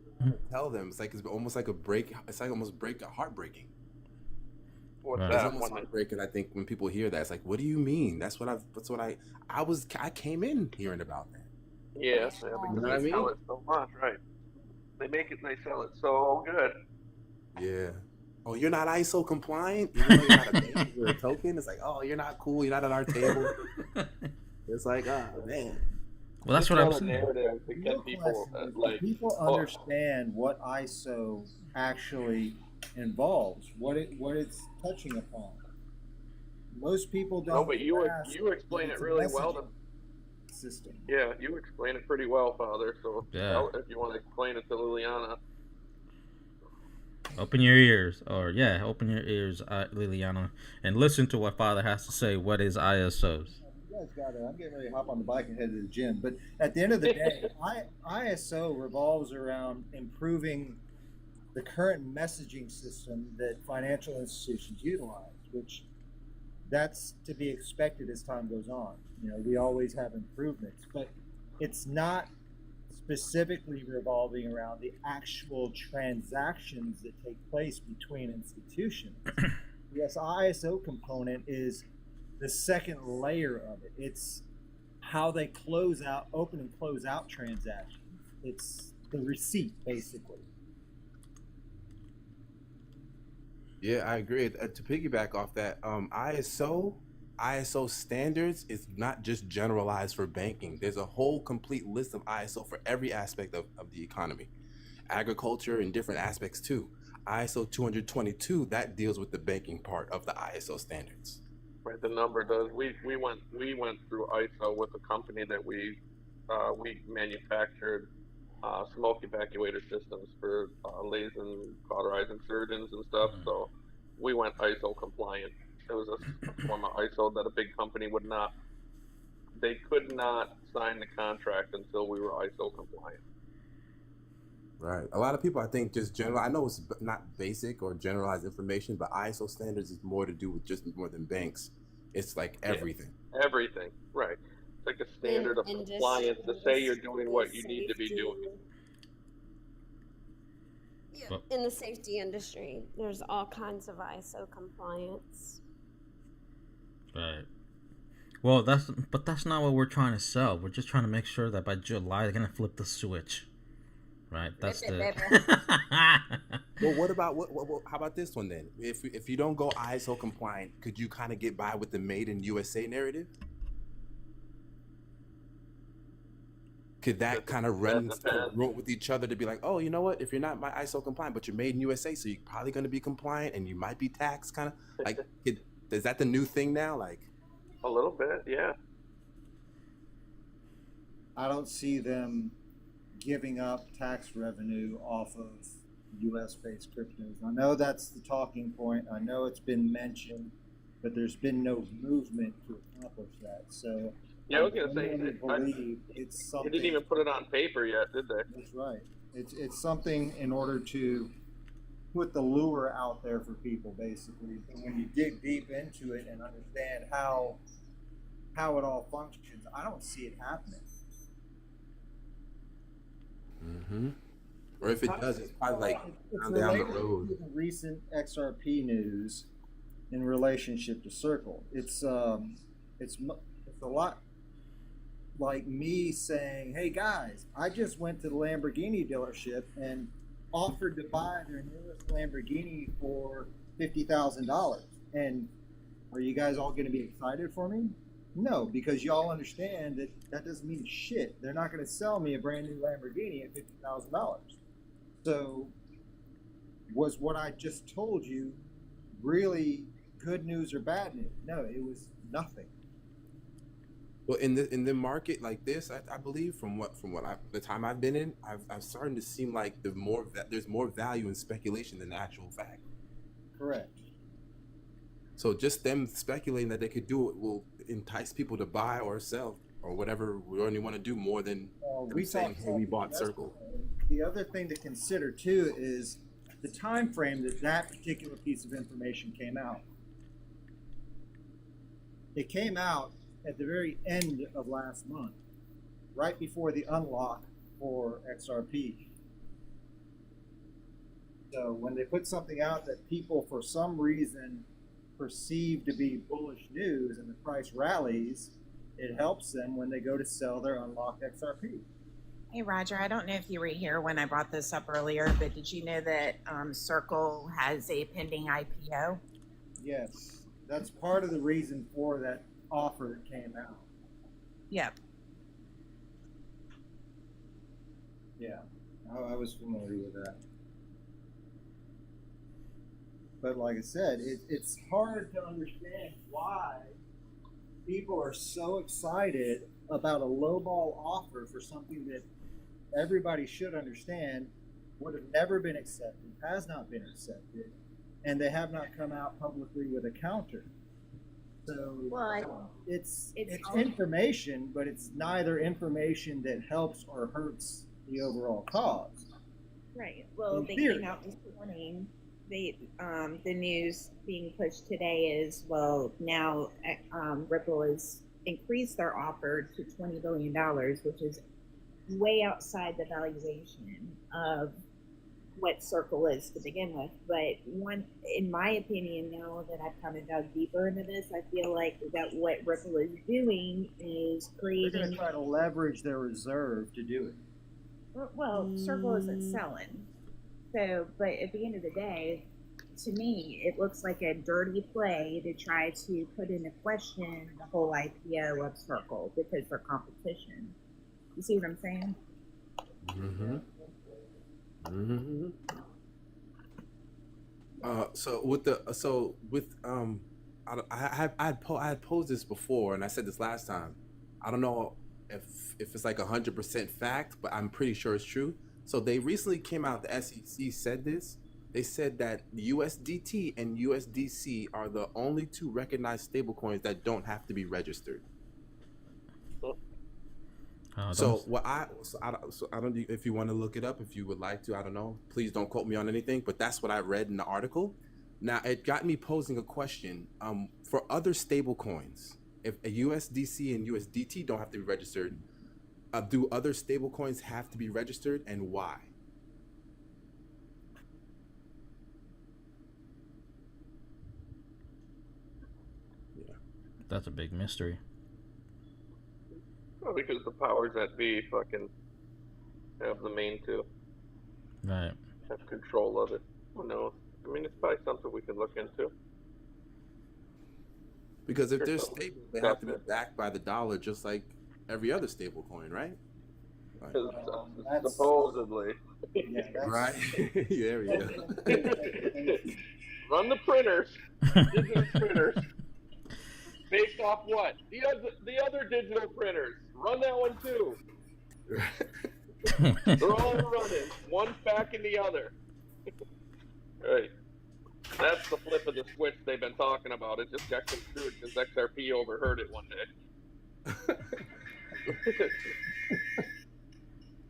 Tell them it's almost like a break. It's like almost heartbreaking. What's Right. It's that? almost heartbreaking. I think when people hear that, it's like, what do you mean? That's what I came in hearing about that. Yes, yeah, You because know what I they mean? sell it so much, right? They make it and they sell it so good. Yeah. Oh, you're not ISO compliant? Even though you're not a bank, you're a token? It's like, oh, you're not cool. You're not at our table. It's like, oh, man. Well, that's Just what I'm tell a saying. narrative to Real get people question is, do like. people understand what ISO actually involves, what it's touching upon? Most people don't. No, but you grasp explain that it it's a really well. messaging system. Yeah, you explain it pretty well, Father. So Yeah. if you want to explain it to Liliana. Open your ears, open your ears, Liliana, and listen to what Father has to say. What is ISOs? You guys got it. I'm getting ready to hop on the bike and head to the gym. But at the end of the day, ISO revolves around improving the current messaging system that financial institutions utilize, which that's to be expected as time goes on. You know, we always have improvements, but it's not specifically revolving around the actual transactions that take place between institutions. Yes, ISO component is the second layer of it. It's how they open and close out transactions. It's the receipt, basically. Yeah, I agree. To piggyback off that, ISO standards is not just generalized for banking. There's a whole complete list of ISO for every aspect of the economy, agriculture, and different aspects too. ISO 222, that deals with the banking part of the ISO standards. Right, the number does. We went through ISO with a company that we manufactured smoke evacuator systems for laser and cauterizing surgeons and stuff. So we went ISO compliant. It was a form of ISO that a big company would not. They could not sign the contract until we were ISO compliant. Right. A lot of people, I think, just general. I know it's not basic or generalized information, but ISO standards is more to do with just more than banks. It's like everything. Yeah, everything. Right. It's like a standard of compliance to say you're doing what you need to be doing. Yeah, in the safety industry, there's all kinds of ISO compliance. Right. Well, that's not what we're trying to sell. We're just trying to make sure that by July they're gonna flip the switch. Right. That's the. Well, what about how about this one then? If you don't go ISO compliant, could you kind of get by with the Made in USA narrative? Could that kind of run with each other to be like, oh, you know what? If you're not my ISO compliant, but you're made in USA, so you're probably going to be compliant and you might be taxed, kind of like, is that the new thing now? Like, a little bit, yeah. I don't see them giving up tax revenue off of U.S.-based cryptos. I know that's the talking point. I know it's been mentioned, but there's been no movement to accomplish that. So yeah, I was gonna say, it's something. They didn't even put it on paper yet, did they? That's right. It's something in order to put the lure out there for people, basically. But when you dig deep into it and understand how it all functions, I don't see it happening. Mm-hmm. Or if it does, it's probably like down the road. To the recent XRP news in relationship to Circle, it's a lot like me saying, "Hey guys, I just went to the Lamborghini dealership and offered to buy their newest Lamborghini for $50,000. And are you guys all going to be excited for me? No, because y'all understand that that doesn't mean shit. They're not going to sell me a brand new Lamborghini at $50,000. So, was what I just told you really good news or bad news? No, it was nothing. Well, in the market like this, I believe the time I've been in, I've starting to seem like there's more value in speculation than actual fact. Correct. So just them speculating that they could do it will entice people to buy or sell or whatever we only want to do more than them saying, "Hey, we bought Circle." The other thing to consider too is the time frame that that particular piece of information came out. It came out at the very end of last month, right before the unlock for XRP. So when they put something out that people for some reason perceive to be bullish news and the price rallies, it helps them when they go to sell their unlocked XRP. Hey, Roger, I don't know if you were here when I brought this up earlier, but did you know that Circle has a pending IPO? Yes, that's part of the reason for that offer that came out. Yep. Yeah, I was familiar with that. But like I said, it's hard to understand why people are so excited about a lowball offer for something that everybody should understand would have never been accepted, has not been accepted, and they have not come out publicly with a counter. So it's information, but it's neither information that helps or hurts the overall cause. Right. Well, they came out this morning. The news being pushed today is, well, now Ripple has increased their offer to $20 billion, which is way outside the valuation of what Circle is to begin with. But in my opinion, now that I've kind of dug deeper into this, I feel like that what Ripple is doing is creating. They're going to try to leverage their reserve to do it. Well, Circle isn't selling. So, but at the end of the day, to me, it looks like a dirty play to try to put into question the whole IPO of Circle because they're competition. You see what I'm saying? Mm-hmm. Mm-hmm. I had posed this before, and I said this last time. I don't know if it's like 100% fact, but I'm pretty sure it's true. So they recently came out. The SEC said this. They said that USDT and USDC are the only two recognized stablecoins that don't have to be registered. I don't if you want to look it up, if you would like to, I don't know. Please don't quote me on anything, but that's what I read in the article. Now it got me posing a question. For other stablecoins, if a USDC and USDT don't have to be registered, do other stablecoins have to be registered, and why? Yeah, that's a big mystery. Well, because the powers that be fucking have the main two. Right. Have control of it. Who knows? I mean, it's probably something we could look into. Because if they're stable, they have to be backed by the dollar, just like every other stable coin, right? Supposedly. Yeah, right. There we go. Run the printers. Digital printers. Based off what? The other digital printers. Run that one too. They're all running. One's backing the other. Right. That's the flip of the switch they've been talking about. It just got construed because XRP overheard it one day.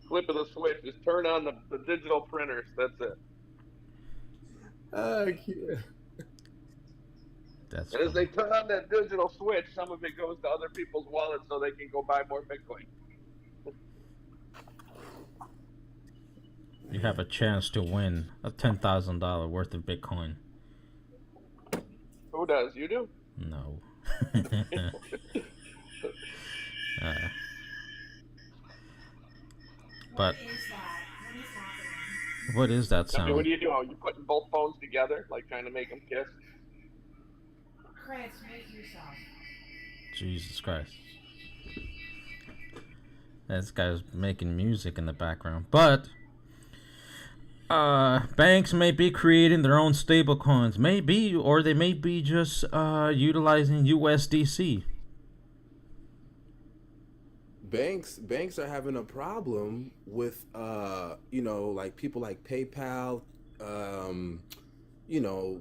Flip of the switch is turn on the digital printers. That's it. That's and as they turn on that digital switch, some of it goes to other people's wallets so they can go buy more Bitcoin. You have a chance to win a $10,000 worth of Bitcoin. Who does? You do? No. But What is that I mean, what sound? do you do? Are you putting both phones together, like trying to make them kiss? Chris, mute yourself. Jesus Christ. This guy's making music in the background. But banks may be creating their own stable coins. Maybe, or they may be just utilizing USDC. Banks are having a problem with like people like PayPal, um, you know,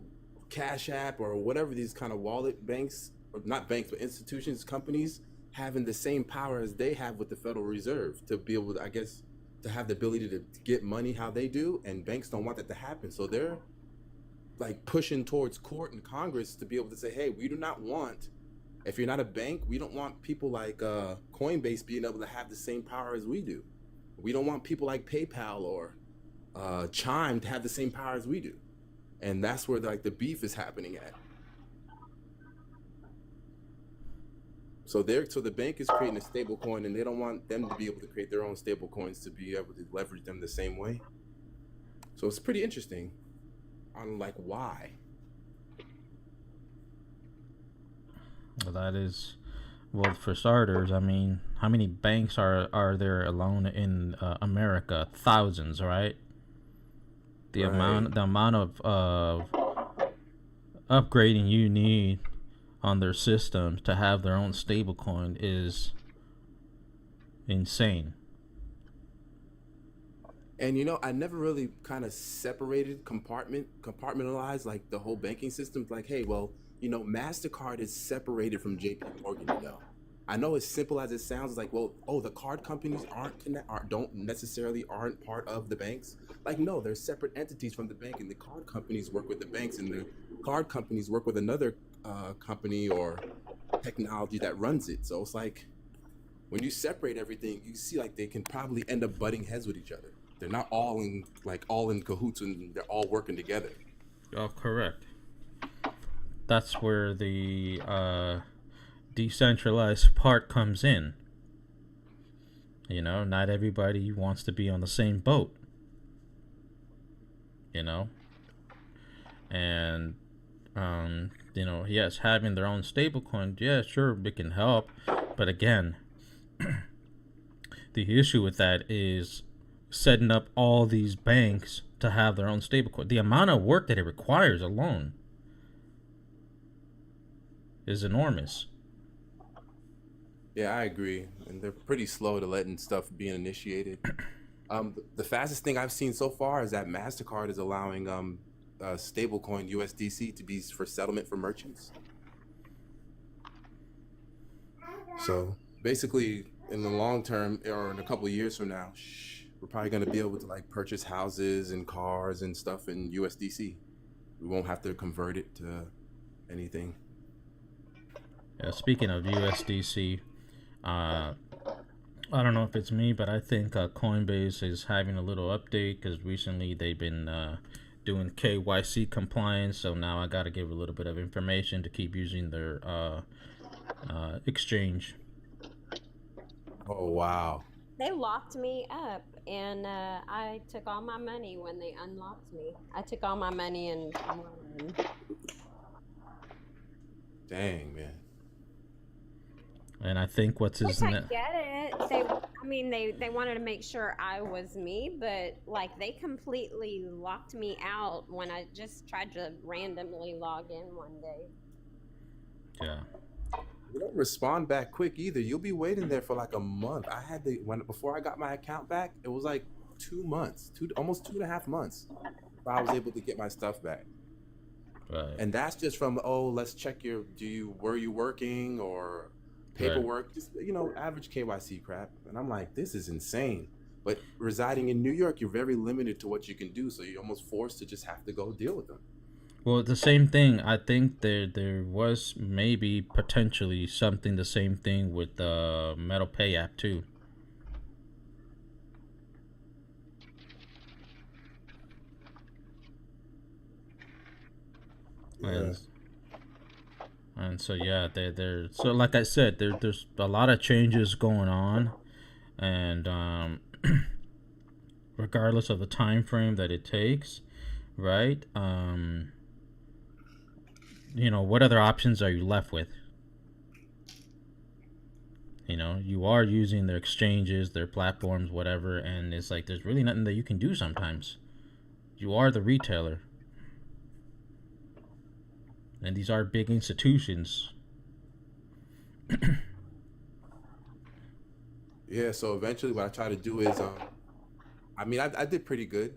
Cash App or whatever these kind of wallet banks, or not banks but institutions, companies having the same power as they have with the Federal Reserve to be able to, I guess, to have the ability to get money how they do, and banks don't want that to happen. So they're like pushing towards court and Congress to be able to say, hey, we do not want, if you're not a bank, we don't want people like Coinbase being able to have the same power as we do. We don't want people like PayPal or Chime to have the same power as we do. And that's where like the beef is happening at. So the bank is creating a stable coin, and they don't want them to be able to create their own stable coins to be able to leverage them the same way. So it's pretty interesting on like why. Well, that is, well, for starters, I mean, how many banks are there alone in America? Thousands, right? The Right. amount of upgrading you need on their systems to have their own stablecoin is insane. And I never really kind of separated compartmentalized like the whole banking system. Like, hey, well, MasterCard is separated from JP Morgan. I know as simple as it sounds, like, well, oh, the card companies aren't part of the banks. Like, no, they're separate entities from the bank, and the card companies work with the banks, and the card companies work with another company or technology that runs it. So it's like when you separate everything, you see like they can probably end up butting heads with each other. They're not all in cahoots, and they're all working together. Oh, correct. That's where the decentralized part comes in. Not everybody wants to be on the same boat. And yes, having their own stablecoin, yeah, sure, it can help, but again, the issue with that is setting up all these banks to have their own stablecoin. The amount of work that it requires alone is enormous. Yeah, I agree, and they're pretty slow to letting stuff being initiated. The fastest thing I've seen so far is that MasterCard is allowing stablecoin USDC to be for settlement for merchants. So basically, in the long term, or in a couple of years from now, we're probably going to be able to like purchase houses and cars and stuff in USDC. We won't have to convert it to anything. Speaking of USDC, I don't know if it's me, but I think Coinbase is having a little update because recently they've been doing KYC compliance. So now I got to give a little bit of information to keep using their exchange. Oh, wow. They locked me up, and I took all my money when they unlocked me. I took all my money and Dang, man. And I think what's his name? I get it. They wanted to make sure I was me, but like they completely locked me out when I just tried to randomly log in one day. Yeah. You don't respond back quick either. You'll be waiting there for like a month. Before I got my account back, it was like 2 months, almost 2.5 months. I was able to get my stuff back. Right. And that's just from, let's check were you working or paperwork, right. Just, average KYC crap. And I'm like, this is insane. But residing in New York, you're very limited to what you can do. So you're almost forced to just have to go deal with them. Well, the same thing. I think there was maybe potentially something the same thing with the Metal Pay app too. Yeah. And so yeah, so like I said, there's a lot of changes going on, and regardless of the time frame that it takes, right? What other options are you left with? You are using their exchanges, their platforms, whatever, and it's like there's really nothing that you can do sometimes. You are the retailer. And these are big institutions. Yeah, so eventually what I try to do is, I did pretty good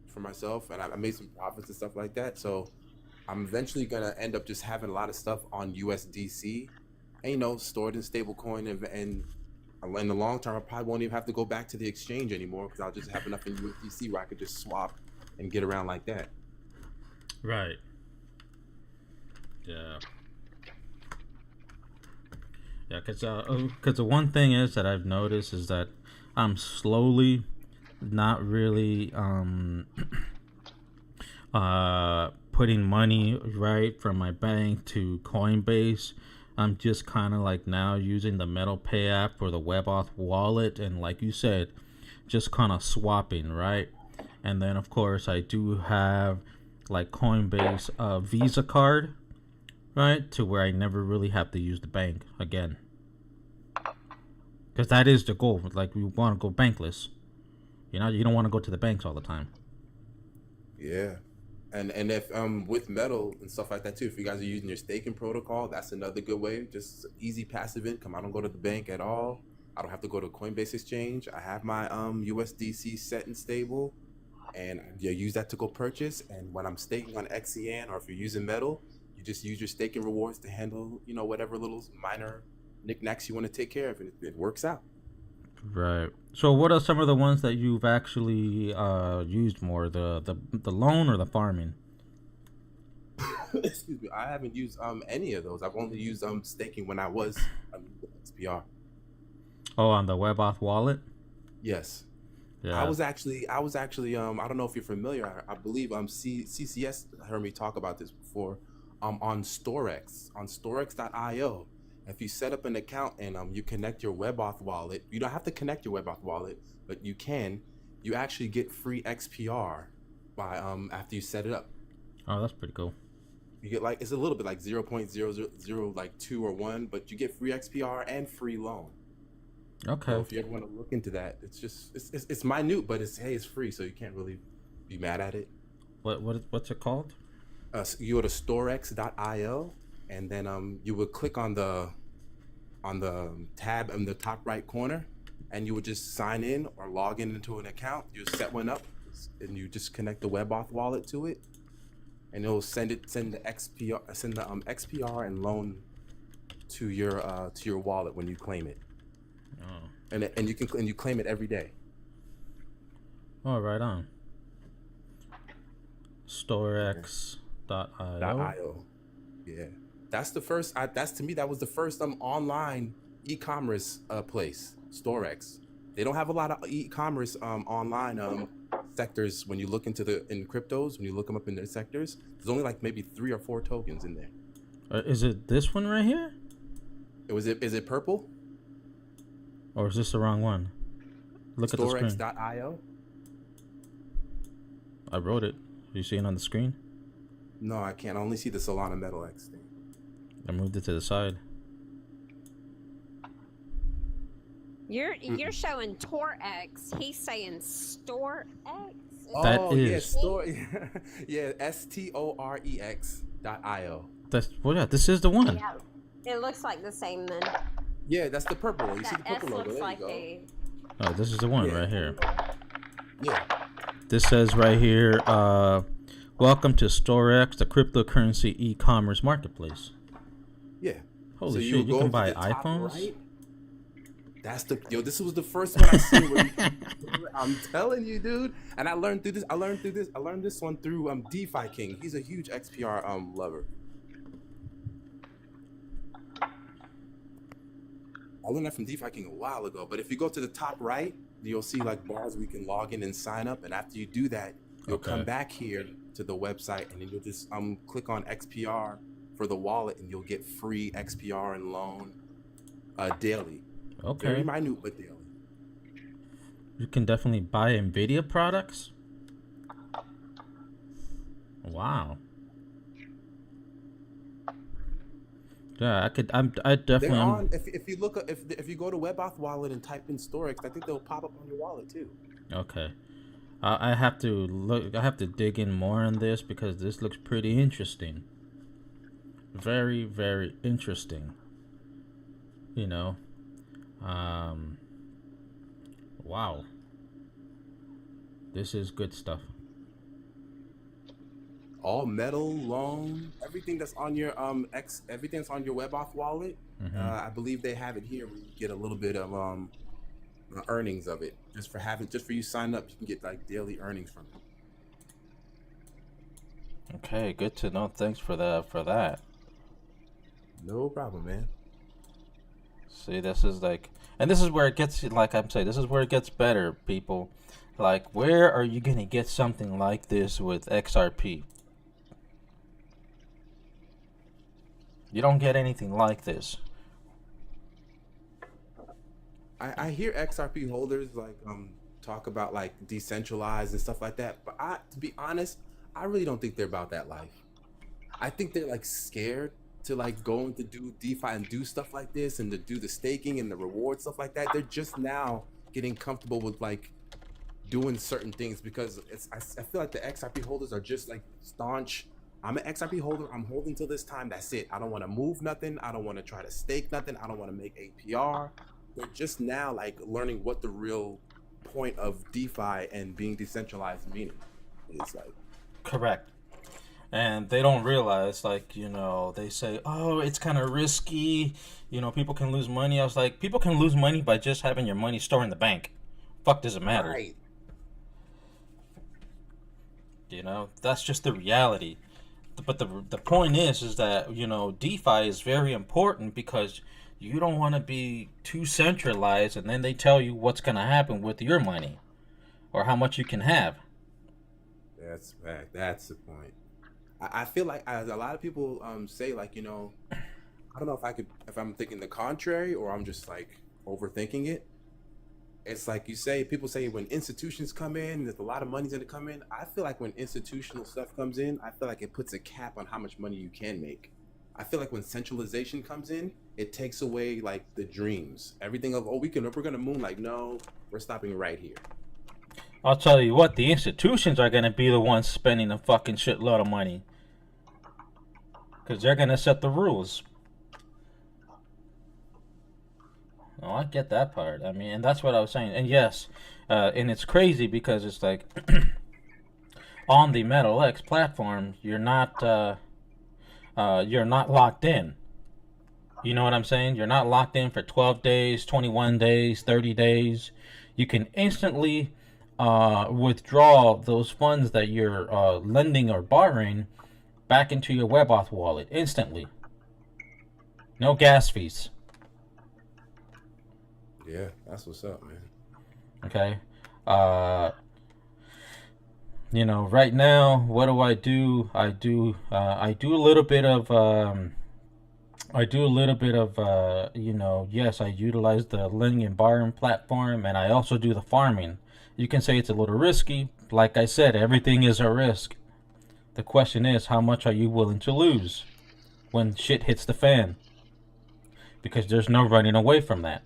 for myself, and I made some profits and stuff like that. So I'm eventually gonna end up just having a lot of stuff on USDC, and stored in stablecoin, and in the long term, I probably won't even have to go back to the exchange anymore because I'll just have enough in USDC where I could just swap and get around like that. Right. Yeah. Yeah, because the one thing is that I've noticed is that I'm slowly not really putting money right from my bank to Coinbase. I'm just kind of like now using the Metal Pay app for the WebAuth wallet, and like you said, just kind of swapping, right? And then of course I do have like Coinbase Visa card, right, to where I never really have to use the bank again, because that is the goal. Like, we want to go bankless. You don't want to go to the banks all the time. Yeah. And if with Metal and stuff like that too, if you guys are using your staking protocol, that's another good way. Just easy passive income. I don't go to the bank at all. I don't have to go to Coinbase exchange. I have my USDC set and stable, and you use that to go purchase. And when I'm staking on XEN, or if you're using Metal, you just use your staking rewards to handle whatever little minor knickknacks you want to take care of, and it works out. Right. So what are some of the ones that you've actually used more, the loan or the farming? Excuse me, I haven't used any of those. I've only used staking when I was XPR. Oh, on the WebAuth wallet? Yes. Yeah. I was actually I don't know if you're familiar. I believe CCS heard me talk about this before. On Storex, on Storex.io. If you set up an account and you connect your WebAuth wallet, you don't have to connect your WebAuth wallet, but you can. You actually get free XPR by after you set it up. Oh, that's pretty cool. You get it's a little bit like 0.000 like 2 or 1, but you get free XPR and free loan. Okay. So if you ever want to look into that, it's minute, but it's free, so you can't really be mad at it. What's it called? You go to Storex.io, and then you would click on the tab in the top right corner, and you would just sign in or log into an account. You set one up, and you just connect the WebAuth wallet to it, and it'll send the XPR and loan to your wallet when you claim it. Oh. And you claim it every day. Oh, right on. Storex.io. Yeah, that's the first. To me, that was the first online e-commerce place. Storex. They don't have a lot of e-commerce online sectors. When you look in cryptos, when you look them up in their sectors, there's only like maybe 3 or 4 tokens in there. Is it this one right here? Is it purple? Or is this the wrong one? Look at the screen. Storex.io. I wrote it. You see it on the screen? No, I can't. I only see the Solana Metal X thing. I moved it to the side. You're showing Tor-X. He's saying Store-X. That is. Yeah, store. Yeah, Storex.io. This is the one. Yeah, it looks like the same then. Yeah, that's the purple one. You see That the purple S logo. looks There like you go. Oh, this is the one Yeah. right here. Yeah. This says right here, welcome to Storex, the cryptocurrency e-commerce marketplace. Yeah. Holy So shit, you go can to buy the top iPhones? right. This was the first one I seen. I'm telling you, dude. And I learned this one through DeFi King. He's a huge XPR lover. I learned that from DeFi King a while ago. But if you go to the top right, you'll see like bars where you can log in and sign up. And after you do that, you'll come back here to the website, and then you'll just click on XPR for the wallet, and you'll get free XPR and loan daily. Okay. Very minute, but daily. You can definitely buy Nvidia products. Wow. Yeah, I could. I They're definitely. on. If you look if you go to WebAuth Wallet and type in Storix, I think they'll pop up on your wallet too. Okay. I have to look. I have to dig in more on this because this looks pretty interesting. Very, very interesting. You know. Wow. This is good stuff. All metal loan, everything that's on your everything that's on your WebAuth wallet. I believe they have it here where you get a little bit of earnings of it just for you sign up. You can get like daily earnings from it. Okay, good to know. Thanks for that. No problem, man. See, this is like, and this is where it gets, like I'm saying, this is where it gets better, people. Like, where are you gonna get something like this with XRP? You don't get anything like this. I hear XRP holders like talk about like decentralized and stuff like that, but to be honest, I really don't think they're about that life. I think they're like scared to like go into do DeFi and do stuff like this and to do the staking and the reward stuff like that. They're just now getting comfortable with like doing certain things because I feel like the XRP holders are just like staunch. I'm an XRP holder. I'm holding till this time. That's it. I don't want to move nothing. I don't want to try to stake nothing. I don't want to make APR. They're just now like learning what the real point of DeFi and being decentralized meaning is like. Correct. And they don't realize, like, you know, they say, oh, it's kind of risky. You know, people can lose money. I was like, people can lose money by just having your money stored in the bank. Fuck does it matter? Right. You know, that's just the reality. But the point is that, you know, DeFi is very important because you don't want to be too centralized and then they tell you what's going to happen with your money or how much you can have. That's fact. That's the point. I feel like as a lot of people say, like, you know, I don't know if I'm thinking the contrary or I'm just like overthinking it. It's like people say when institutions come in, there's a lot of money's going to come in. I feel like when institutional stuff comes in, I feel like it puts a cap on how much money you can make. I feel like when centralization comes in, it takes away like the dreams, everything of, oh, we're going to moon. Like, no, we're stopping right here. I'll tell you what, the institutions are going to be the ones spending a fucking shitload of money. Because they're going to set the rules. Oh, I get that part. I mean, and that's what I was saying. And yes, and it's crazy because it's like on the Metal X platform, you're not locked in. You know what I'm saying? You're not locked in for 12 days, 21 days, 30 days. You can instantly withdraw those funds that you're lending or borrowing back into your WebAuth wallet instantly. No gas fees. Yeah, that's what's up, man. Okay. You know, right now, what do? I do a little bit of you know, yes, I utilize the lending and borrowing platform, and I also do the farming. You can say it's a little risky. Like I said, everything is a risk. The question is, how much are you willing to lose when shit hits the fan? Because there's no running away from that.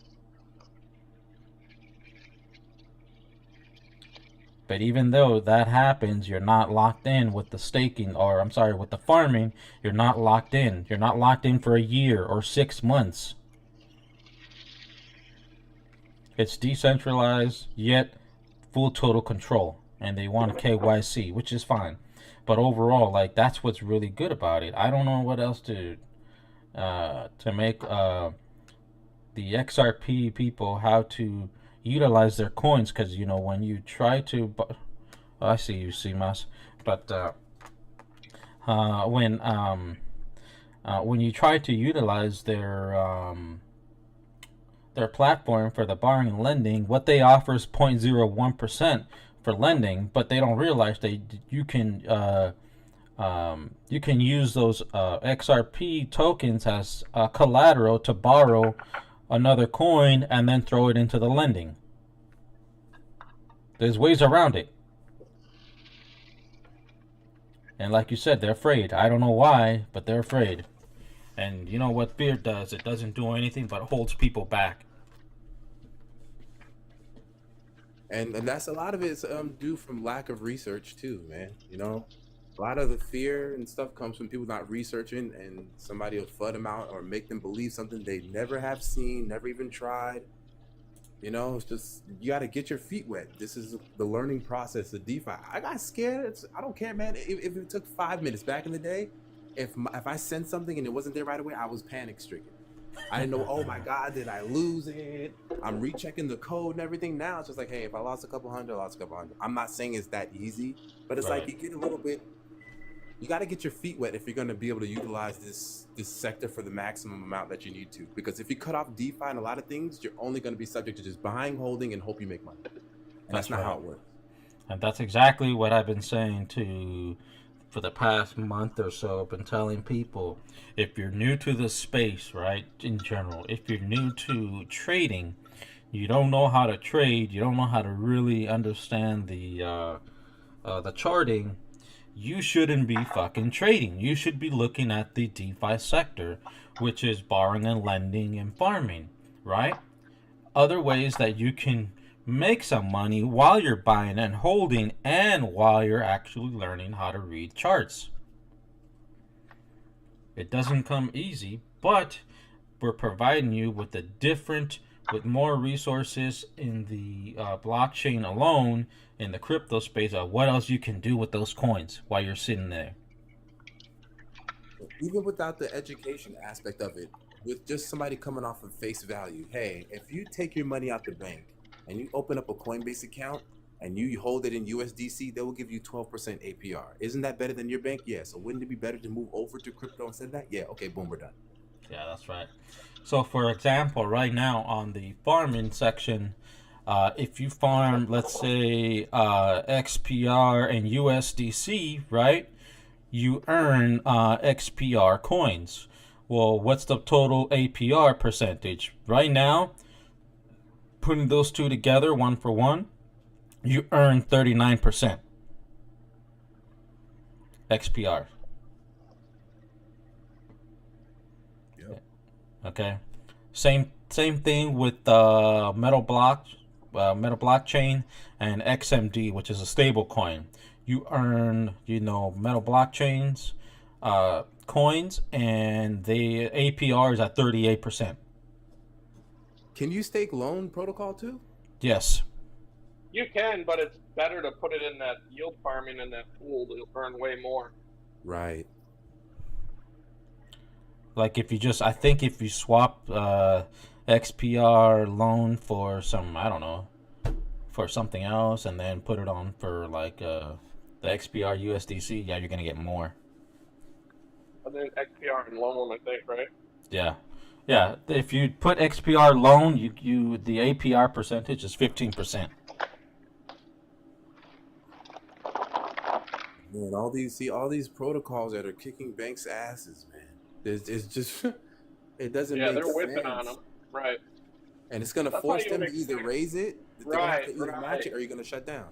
But even though that happens, you're not locked in with the staking, or I'm sorry, with the farming. You're not locked in. You're not locked in for a year or 6 months. It's decentralized, yet full total control. And they want a KYC, which is fine. But overall, like, that's what's really good about it. I don't know what else to make the XRP people how to utilize their coins, because you know when you try to I see you, CMOS, but when you try to utilize their platform for the borrowing and lending, what they offer is 0.01% for lending, but they don't realize you can use those XRP tokens as collateral to borrow another coin and then throw it into the lending. There's ways around it. And like you said, they're afraid. I don't know why, but they're afraid. And you know what fear does? It doesn't do anything but holds people back. And that's a lot of it's due from lack of research too, man. You know, a lot of the fear and stuff comes from people not researching, and somebody will flood them out or make them believe something they never have seen, never even tried. You know, it's just you got to get your feet wet. This is the learning process of DeFi. I got scared. I don't care, man. If it took 5 minutes back in the day, if I sent something and it wasn't there right away, I was panic stricken. I didn't know. Oh my God, did I lose it? I'm rechecking the code and everything. Now it's just like, hey, if I lost a couple hundred, I lost a couple hundred. I'm not saying it's that easy, but it's like you get a little bit. You got to get your feet wet if you're going to be able to utilize this sector for the maximum amount that you need to. Because if you cut off DeFi and a lot of things, you're only going to be subject to just buying, holding, and hope you make money. And that's not how it works. And that's exactly what I've been saying for the past month or so. I've been telling people, if you're new to this space, right, in general, if you're new to trading, you don't know how to trade, you don't know how to really understand the charting, you shouldn't be fucking trading. You should be looking at the DeFi sector, which is borrowing and lending and farming, right? Other ways that you can make some money while you're buying and holding and while you're actually learning how to read charts. It doesn't come easy, but we're providing you with with more resources in the blockchain alone, in the crypto space, of what else you can do with those coins while you're sitting there. Even without the education aspect of it, with just somebody coming off of face value, hey, if you take your money out the bank and you open up a Coinbase account and you hold it in USDC, they will give you 12% APR. Isn't that better than your bank? Yeah. So wouldn't it be better to move over to crypto instead of that? Yeah. Okay. Boom. We're done. Yeah, that's right. So, for example, right now on the farming section, if you farm, let's say, XPR and USDC, right, you earn XPR coins. Well, what's the total APR percentage? Right now, putting those two together, one for one, you earn 39% XPR. Yep. Okay. Same thing with Metal Blockchain and XMD, which is a stable coin. You earn, Metal Blockchains coins, and the APR is at 38%. Can you stake loan protocol too? Yes. You can, but it's better to put it in that yield farming in that pool. You'll earn way more. Right. Like I think if you swap XPR loan for some, I don't know, for something else, and then put it on for like the XPR USDC, yeah, you're gonna get more. I think XPR and loan, I think, right? Yeah. Yeah, if you put XPR loan, the APR percentage is 15%. Man, all these protocols that are kicking banks' asses, man. It's just it doesn't make sense. Yeah, they're whipping on them, right? And it's gonna force them to either raise it, they're gonna have to either match it, or you're gonna shut down.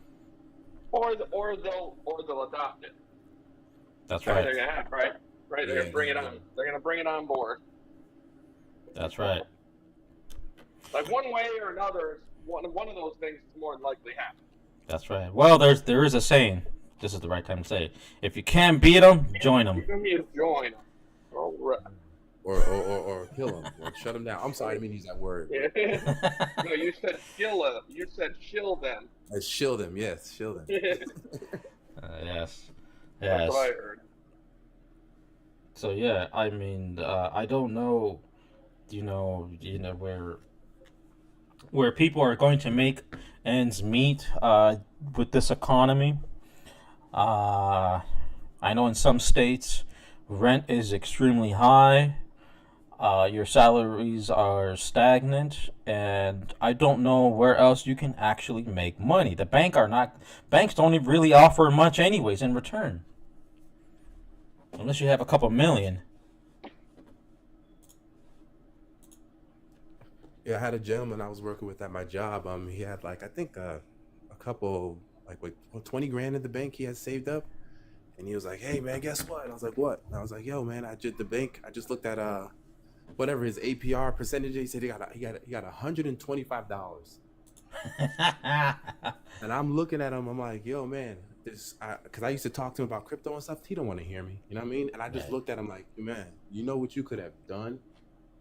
Or they'll adopt it. That's right. They're gonna have, right? Right. They're gonna bring it on. They're gonna bring it on board. That's right. Like one way or another, one of those things is more than likely happen. That's right. Well, there is a saying. This is the right time to say it. If you can't beat them, join them. You join them. All right. Or kill them, or shut them down. I'm sorry, I didn't mean to use that word. No, you said shill them. You said shill them. Shill them, yes, shill them. Yes. That's what I heard. So yeah, I mean, I don't know, where people are going to make ends meet with this economy. I know in some states, rent is extremely high. Your salaries are stagnant, and I don't know where else you can actually make money. Banks don't even really offer much anyways in return. Unless you have a couple million. Yeah, I had a gentleman I was working with at my job. He had I think a couple, like, 20 grand in the bank he had saved up. And he was like, "Hey man, guess what?" And I was like, "What?" And I was like, "Yo man, I just looked at whatever his APR percentage. He said he got $125." And I'm looking at him. I'm like, "Yo man, because I used to talk to him about crypto and stuff. He don't want to hear me. You know what I mean?" And I just looked at him like, "Man, you know what you could have done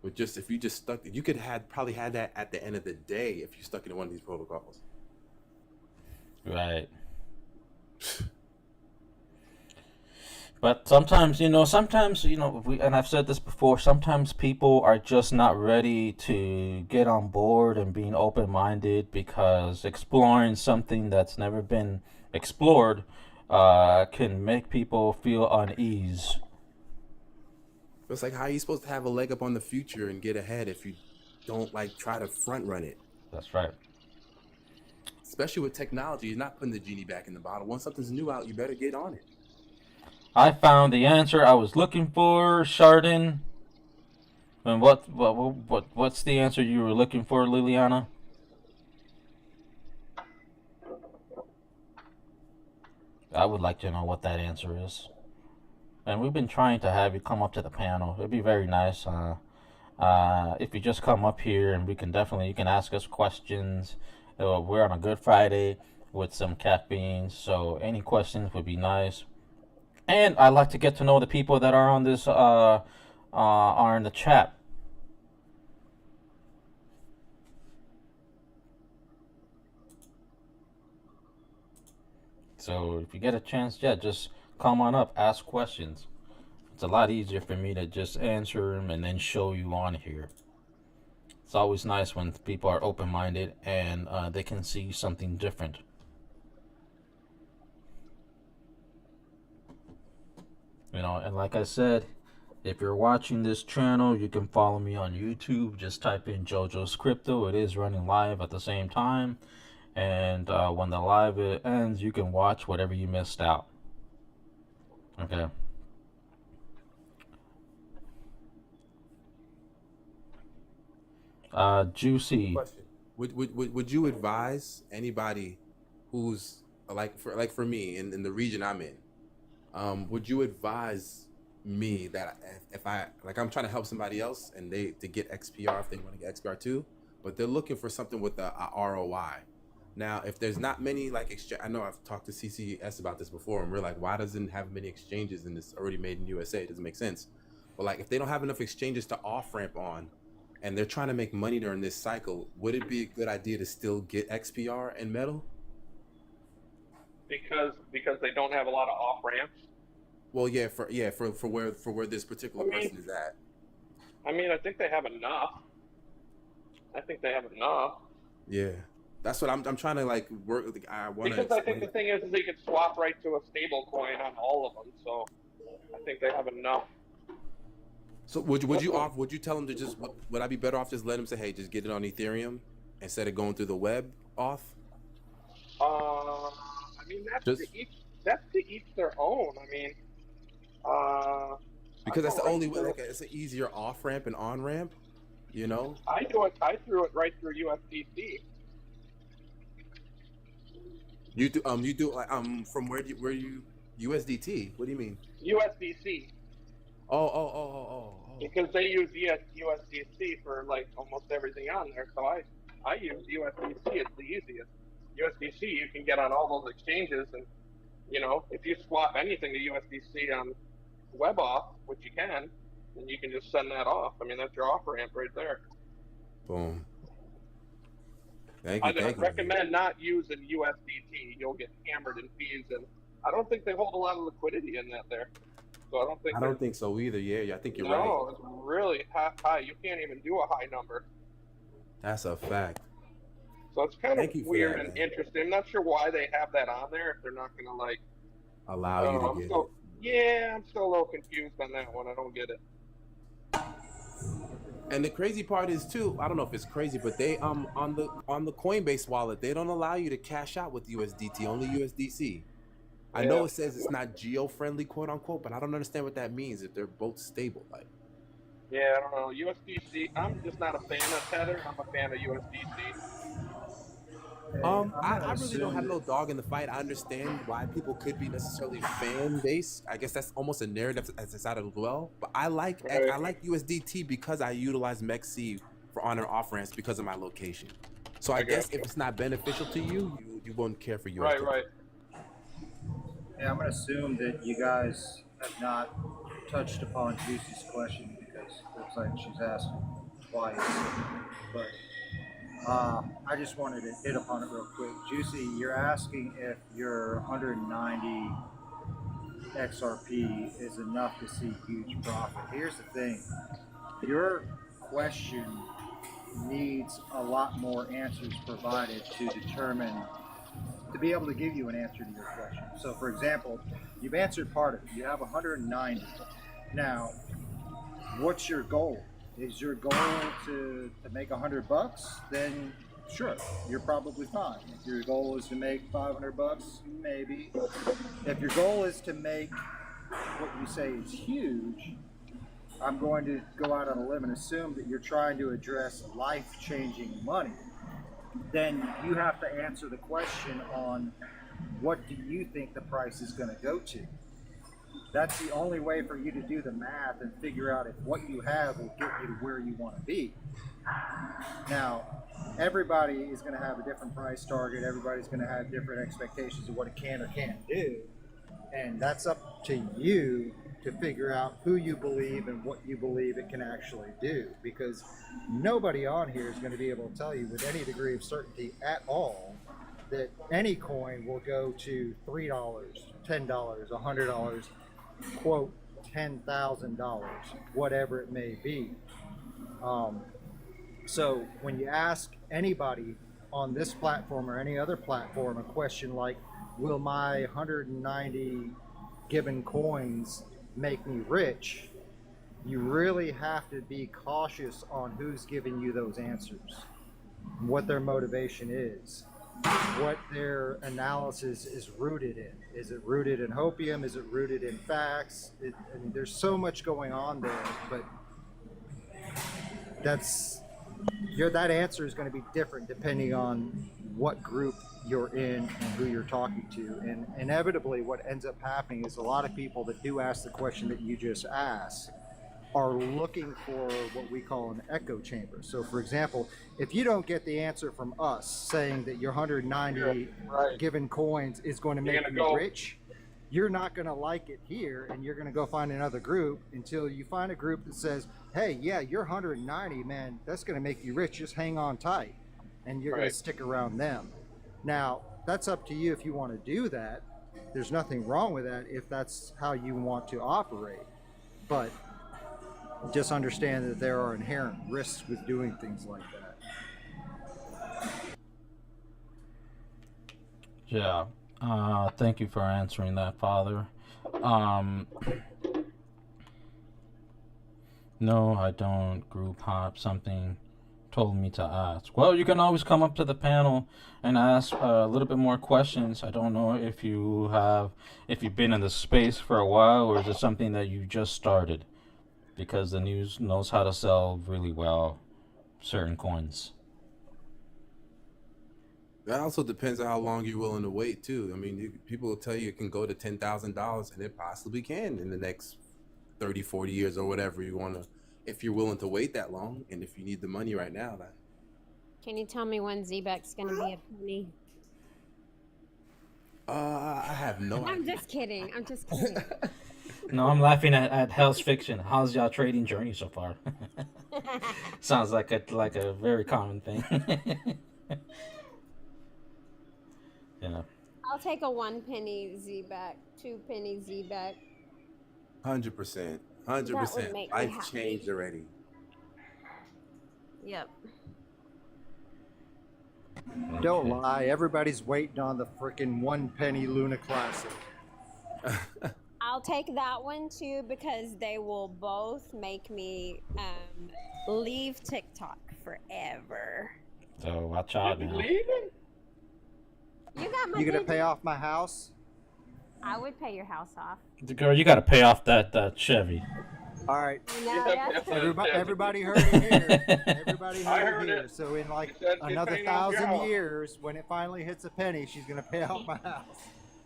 with just if you just stuck. You could have probably had that at the end of the day if you stuck into one of these protocols." Right. But sometimes, and I've said this before, sometimes people are just not ready to get on board and being open minded because exploring something that's never been explored can make people feel unease. It's like, how are you supposed to have a leg up on the future and get ahead if you don't like try to front run it? That's right. Especially with technology, you're not putting the genie back in the bottle. Once something's new out, you better get on it. I found the answer I was looking for, Chardon. And what's the answer you were looking for, Liliana? I would like to know what that answer is. And we've been trying to have you come up to the panel. It'd be very nice if you just come up here, and you can ask us questions. We're on a Good Friday with some caffeine, so any questions would be nice. And I like to get to know the people that are on this are in the chat. So if you get a chance, just come on up, ask questions. It's a lot easier for me to just answer them and then show you on here. It's always nice when people are open-minded and they can see something different. And like I said, if you're watching this channel, you can follow me on YouTube. Just type in JoJo's Crypto. It is running live at the same time. And when the live ends, you can watch whatever you missed out. Okay. Juicy. Question: Would you advise anybody who's for me in the region I'm in? Would you advise me that if I'm trying to help somebody else and to get XPR if they want to get XPR too, but they're looking for something with a ROI. Now, if there's not many I know I've talked to CCS about this before, and we're like, why doesn't it have many exchanges and it's already made in USA? It doesn't make sense. But if they don't have enough exchanges to off ramp on, and they're trying to make money during this cycle, would it be a good idea to still get XPR and metal? Because they don't have a lot of off ramps. Well, for where this particular person is at. I mean, I think they have enough. Yeah, that's what I'm trying to work. Because I think the thing is they could swap right to a stable coin on all of them. So I think they have enough. So would you tell them to just would I be better off just let them say, hey, just get it on Ethereum instead of going through the web off? I mean that's to each their own. I mean, because that's the only way. It's an easier off ramp and on ramp. I threw it right through USDC. You do from where you USDT? What do you mean? USDC. Oh. Because they use USDC for almost everything on there, so I use USDC. It's the easiest. USDC you can get on all those exchanges, and if you swap anything to USDC on WebOff, which you can, then you can just send that off. I mean, that's your off ramp right there. Boom. Thank you. I recommend not using USDT. You'll get hammered in fees, and I don't think they hold a lot of liquidity in that there. So I don't think so either. Yeah, I think you're right. No, it's really high. You can't even do a high number. That's a fact. So it's kind of weird and interesting. I'm not sure why they have that on there if they're not going to allow you to get it. Yeah, I'm still a little confused on that one. I don't get it. And the crazy part is too, I don't know if it's crazy, but they on the Coinbase wallet, they don't allow you to cash out with USDT, only USDC. I know it says it's not geo-friendly, quote unquote, but I don't understand what that means if they're both stable. Yeah, I don't know. USDC, I'm just not a fan of Tether. I'm a fan of USDC. I really don't have no dog in the fight. I understand why people could be necessarily fan base. I guess that's almost a narrative as decided as well. But I like USDT because I utilize MEXC for on and off ramps because of my location. So I guess if it's not beneficial to you, you won't care for USDT. Right. Yeah, I'm gonna assume that you guys have not touched upon Juicy's question because it looks like she's asked twice. But I just wanted to hit upon it real quick. Juicy, you're asking if your 190 XRP is enough to see huge profit. Here's the thing. Your question needs a lot more answers provided to be able to give you an answer to your question. So for example, you've answered part of it. You have 190. Now, what's your goal? Is your goal to make $100? Then sure, you're probably fine. If your goal is to make $500, maybe. If your goal is to make what you say is huge, I'm going to go out on a limb and assume that you're trying to address life-changing money. Then you have to answer the question on what do you think the price is going to go to. That's the only way for you to do the math and figure out if what you have will get you to where you want to be. Now, everybody is going to have a different price target. Everybody's going to have different expectations of what it can or can't do. And that's up to you to figure out who you believe and what you believe it can actually do. Because nobody on here is going to be able to tell you with any degree of certainty at all that any coin will go to $3, $10, $100, quote, $10,000, whatever it may be. So when you ask anybody on this platform or any other platform a question like, will my 190 given coins make me rich? You really have to be cautious on who's giving you those answers, what their motivation is, what their analysis is rooted in. Is it rooted in hopium? Is it rooted in facts? I mean, there's so much going on there, but that answer is going to be different depending on what group you're in and who you're talking to. And inevitably what ends up happening is a lot of people that do ask the question that you just asked are looking for what we call an echo chamber. So for example, if you don't get the answer from us saying that your 190 given coins is going to make you rich, you're not going to like it here, and you're going to go find another group until you find a group that says, hey, yeah, you're 190, man, that's going to make you rich, just hang on tight, and you're going to stick around them. Now, that's up to you if you want to do that. There's nothing wrong with that if that's how you want to operate. But just understand that there are inherent risks with doing things like that. Yeah. Thank you for answering that, Father. No, I don't group hop. Something told me to ask. Well, you can always come up to the panel and ask a little bit more questions. I don't know if you've been in the space for a while, or is it something that you just started? Because the news knows how to sell really well certain coins. That also depends on how long you're willing to wait too. I mean, people will tell you it can go to $10,000, and it possibly can in the next 30, 40 years or whatever you want to, if you're willing to wait that long, and if you need the money right now. Then. Can you tell me when Zebek's going to be a penny? I have no idea. I'm just kidding. No, I'm laughing at Hell's Fiction. How's y'all trading journey so far? Sounds like a very common thing. Yeah. I'll take a 1 penny Zebek, 2 penny Zebek. 100%. 100%. Life changed already. Yep. Don't lie. Everybody's waiting on the freaking 1 penny Luna Classic. I'll take that one too, because they will both make me leave TikTok forever. So watch out now. You got my You gonna pay off my house? I would pay your house off. Girl, you gotta pay off that Chevy. All right. Yeah. Everybody heard it here. Everybody I heard heard it here. it. So in like She said she's another paying off your 1,000 house. years, when it finally hits a penny, she's gonna pay off my house.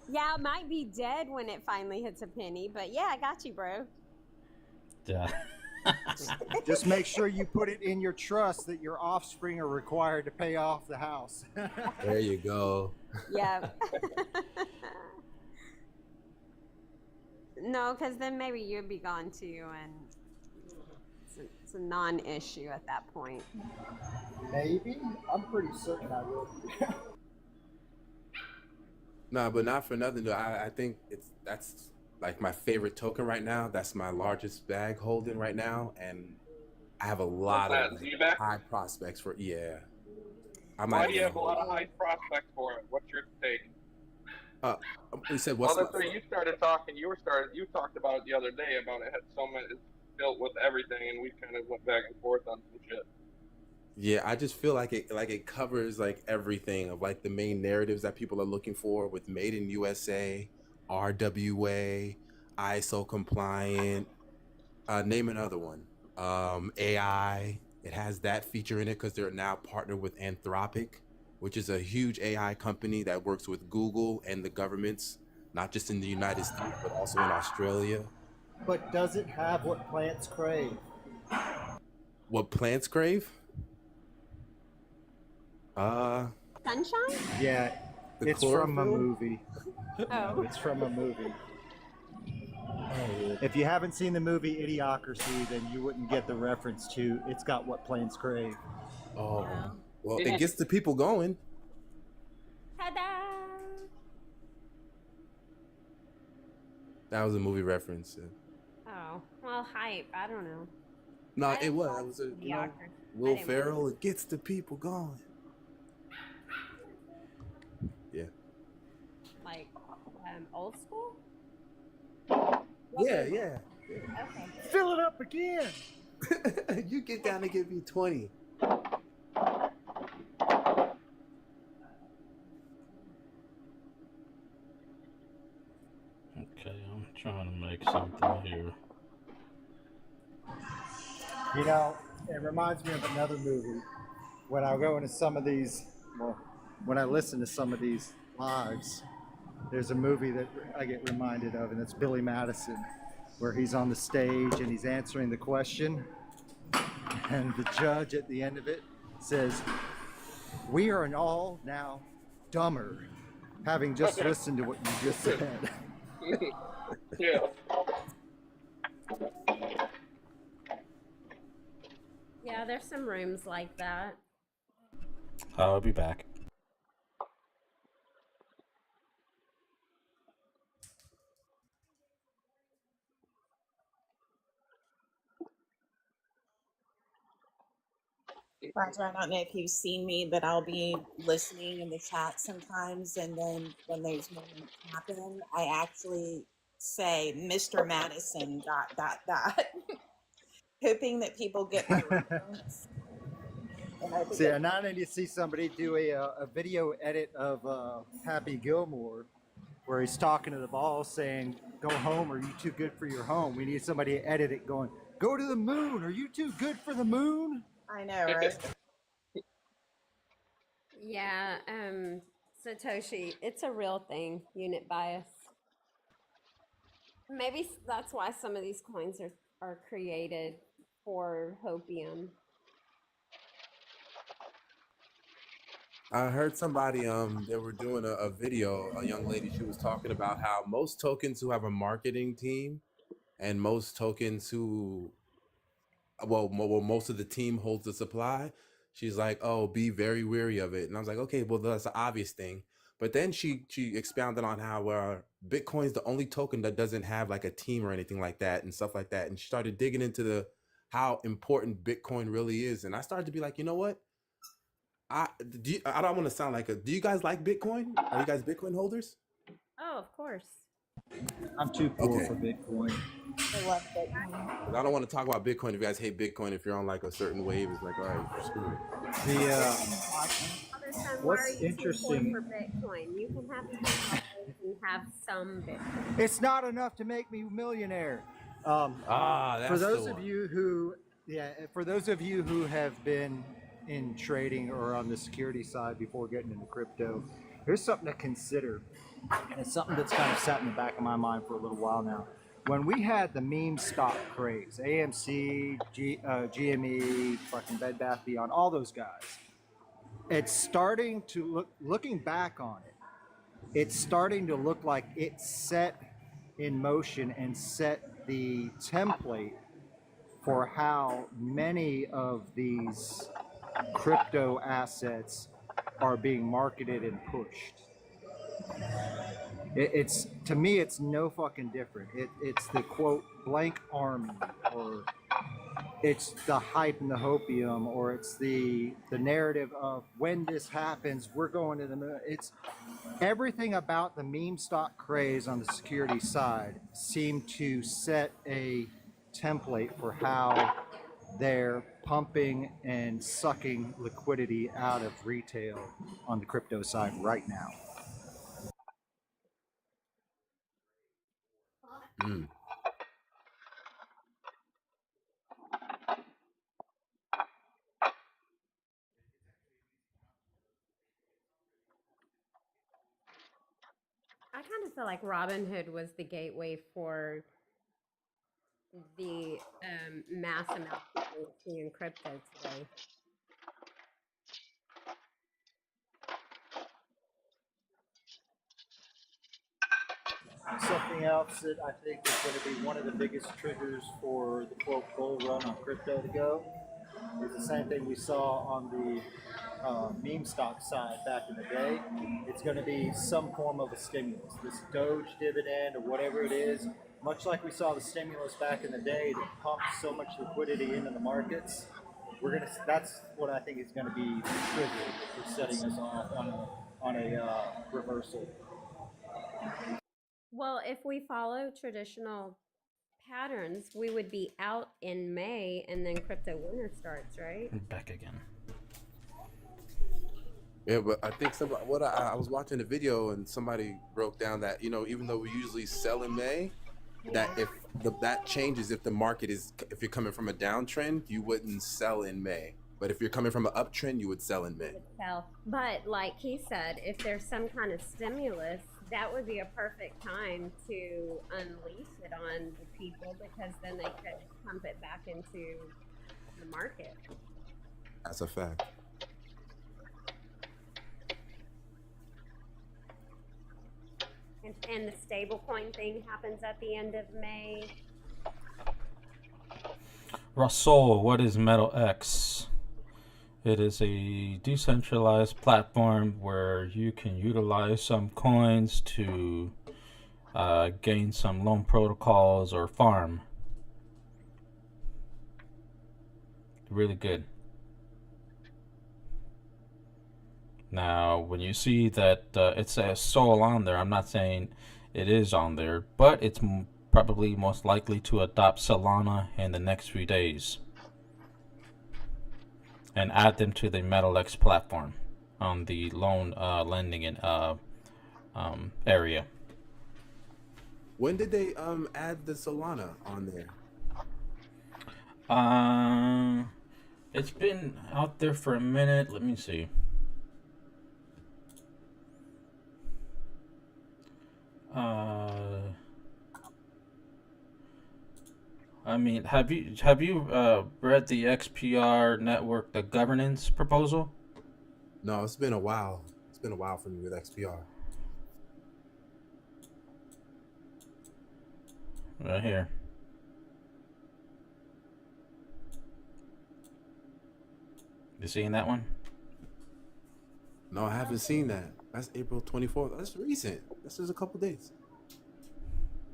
Yeah, I might be dead when it finally hits a penny, but yeah, I got you, bro. Yeah. Just make sure you put it in your trust that your offspring are required to pay off the house. There you go. Yeah. No, because then maybe you'd be gone too, and it's a non-issue at that point. Maybe. I'm pretty certain I will. Nah, but not for nothing though. I think that's like my favorite token right now. That's my largest bag holding right now, and I have a lot What's of that, like, Z-Back? high prospects for Why do you have a lot of high prospects for it? What's your take? You said Well, what's that's where you started talking. You talked about it the other day about it had so many. It's built with everything, and we kind of went back and forth on some shit. Yeah, I just feel like it covers like everything of like the main narratives that people are looking for with Made in USA, RWA, ISO compliant. Name another one. AI. It has that feature in it because they're now partnered with Anthropic, which is a huge AI company that works with Google and the governments, not just in the United States, but also in Australia. But does it have what plants crave? What plants crave? Sunshine? Yeah, The it's from a chlorophyll? movie. Oh. It's from a movie. Oh, If you haven't seen the movie Idiocracy, then you wouldn't get the reference to It's Got What Plants Crave. oh. Oh. Well, it gets the people going. Ta-da! That was a movie reference. Oh, well, hype. I don't know. No, I it didn't was. watch It was a Idiocracy. Will I didn't Ferrell. It gets the people going. Yeah. Like, old school? Yeah, yeah. Okay. Fill it up again! You get down and give me 20. Okay, I'm trying to make something here. You know, it reminds me of another movie. When I go into some of these, well, when I listen to some of these lives, there's a movie that I get reminded of, and it's Billy Madison, where he's on the stage and he's answering the question, and the judge at the end of it says, "We are all now dumber, having just listened to what you just said." Yeah. Yeah, there's some rooms like that. I'll be back. Roger, I don't know if you've seen me, but I'll be listening in the chat sometimes, and then when those moments happen, I actually say Mr. Madison ... hoping that people get my reference. And I think See, and now I need to see somebody do a video edit of Happy Gilmore, where he's talking to the ball saying, "Go home, or are you too good for your home?" We need somebody to edit it going, "Go to the moon, are you too good for the moon?" I know, right? Yeah, Satoshi, it's a real thing, unit bias. Maybe that's why some of these coins are created for hopium. I heard somebody they were doing a video, a young lady, she was talking about how most tokens who have a marketing team and most tokens who most of the team holds the supply. She's like, "Oh, be very wary of it." And I was like, "Okay, well that's an obvious thing." But then she expounded on how Bitcoin's the only token that doesn't have like a team or anything like that and stuff like that. And she started digging into how important Bitcoin really is. And I started to be like, you know what? I don't want to sound like do you guys like Bitcoin? Are you guys Bitcoin holders? Oh, of course. I'm too poor Okay. for Bitcoin. I love Bitcoin. 'Cause I don't want to talk about Bitcoin if you guys hate Bitcoin. If you're on like a certain wave, it's like, all right, screw it. The Other son, why What's are you too interesting- poor for Bitcoin? You can have $10 and have some Bitcoin. it's not enough to make me a millionaire. For That's the those of one. you who, yeah, for those of you who have been in trading or on the security side before getting into crypto, here's something to consider, and it's something that's kind of sat in the back of my mind for a little while now. When we had the meme stock craze, AMC, GME, fucking Bed Bath Beyond, all those guys, it's starting to looking back on it, it's starting to look like it set in motion and set the template for how many of these crypto assets are being marketed and pushed. It's to me, it's no fucking different. It's the quote blank army, or it's the hype and the hopium, or it's the narrative of when this happens, we're going to the moon. It's everything about the meme stock craze on the security side seemed to set a template for how they're pumping and sucking liquidity out of retail on the crypto side right now. Mm. I kind of feel like Robinhood was the gateway for the mass amount of people seeing crypto today. Something else that I think is going to be one of the biggest triggers for the quote bull run on crypto to go is the same thing we saw on the meme stock side back in the day. It's going to be some form of a stimulus, this Doge dividend or whatever it is. Much like we saw the stimulus back in the day that pumped so much liquidity into the markets, that's what I think is going to be the trigger for setting us off on a reversal. Well, if we follow traditional patterns, we would be out in May and then crypto winter starts, right? Back again. Yeah, but I think I was watching a video and somebody broke down that, even though we usually sell in May, that if that changes if the market if you're coming from a downtrend, you wouldn't sell in May. But if you're coming from an uptrend, you would sell in May. But like he said, if there's some kind of stimulus, that would be a perfect time to unleash it on the people, because then they could pump it back into the market. That's a fact. And the stable coin thing happens at the end of May. Russell, what is Metal X? It is a decentralized platform where you can utilize some coins to gain some loan protocols or farm. Really good. Now, when you see that it says Sol on there, I'm not saying it is on there, but it's probably most likely to adopt Solana in the next few days and add them to the MetalX platform on the loan lending and area. When did they add the Solana on there? It's been out there for a minute. Let me see. I mean, have you read the XPR network, the governance proposal? No, it's been a while. It's been a while for me with XPR. Right here. You seeing that one? No, I haven't seen that. That's April 24th. That's recent. That's just a couple days.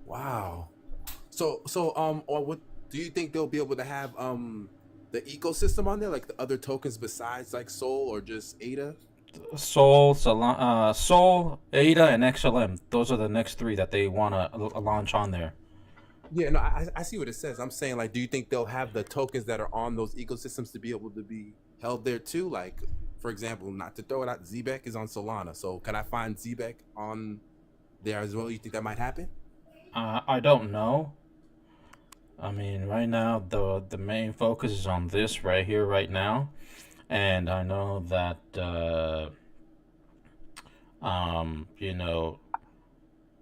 Wow. So or what do you think they'll be able to have the ecosystem on there, like the other tokens besides like Sol or just ADA? Sol, ADA, and XLM. Those are the next three that they want to launch on there. Yeah, no, I see what it says. I'm saying, like, do you think they'll have the tokens that are on those ecosystems to be able to be held there too? Like, for example, not to throw it out, Zbeck is on Solana. So can I find Zbeck on there as well? You think that might happen? I don't know. I mean, right now the main focus is on this right here, right now, and I know that you know,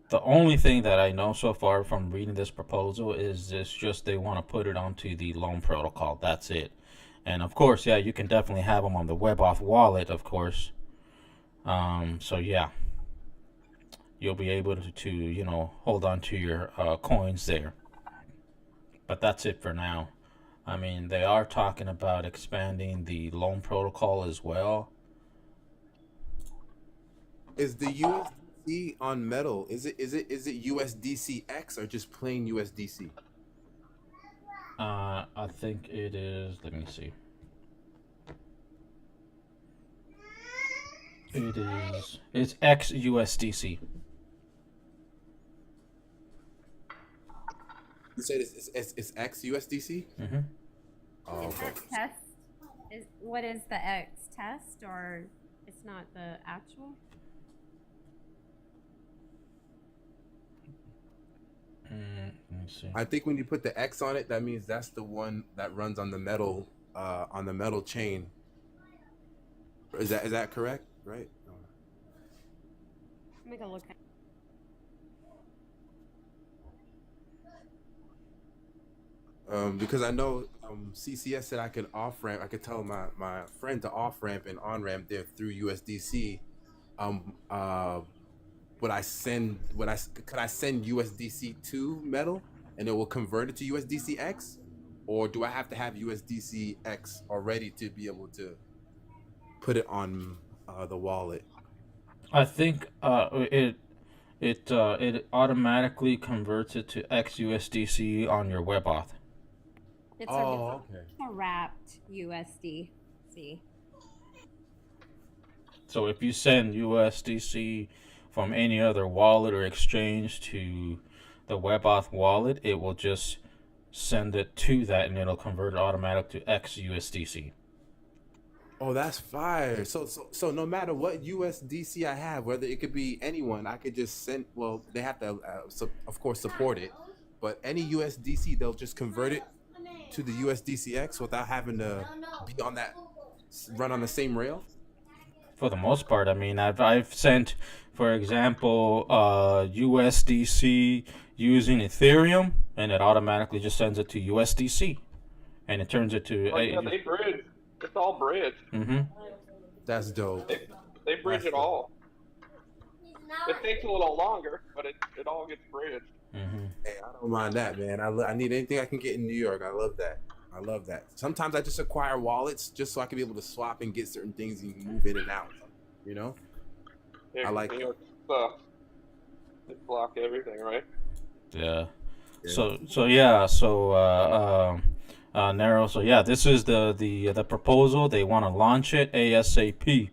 the only thing that I know so far from reading this proposal is it's just they want to put it onto the loan protocol. That's it. And of course, yeah, you can definitely have them on the WebAuth wallet, of course. So yeah, you'll be able to hold on to your coins there. But that's it for now. I mean, they are talking about expanding the loan protocol as well. Is the USDC on metal? Is it USDC X or just plain USDC? I think it is. Let me see. It is. It's XUSDC. You said it's X USDC? Mm-hmm. Oh, Is okay. X test? Is what is the X test, or it's not the actual? Let me see. I think when you put the X on it, that means that's the one that runs on the metal chain. Is that correct? Right? Let me go look. Because I know CCS said I could off ramp. I could tell my friend to off ramp and on ramp there through USDC. Um, uh, could I send USDC to metal and it will convert it to USDC X, or do I have to have USDC X already to be able to put it on the wallet? I think it automatically converts it to XUSDC on your WebAuth. It's Oh, okay. a wrapped USDC. So if you send USDC from any other wallet or exchange to the WebAuth wallet, it will just send it to that and it'll convert it automatic to XUSDC. Oh, that's fire. So no matter what USDC I have, whether it could be anyone, I could just send. Well, they have to, of course, support it. But any USDC, they'll just convert it to the USDCX without having to be on that run on the same rail. For the most part, I mean, I've sent, for example, USDC using Ethereum, and it automatically just sends it to USDC, and it turns it to. Oh yeah, they bridge. It's all bridge. Mm-hmm. That's dope. They bridge it all. It takes a little longer, but it all gets bridged. Mm-hmm. Hey, I don't mind that, man. I need anything I can get in New York. I love that. I love that. Sometimes I just acquire wallets just so I can be able to swap and get certain things and move in and out. You know? Yeah, I like New that. York, they block everything, right? Yeah. Yeah. So yeah. Narrow. So yeah, this is the proposal. They want to launch it ASAP,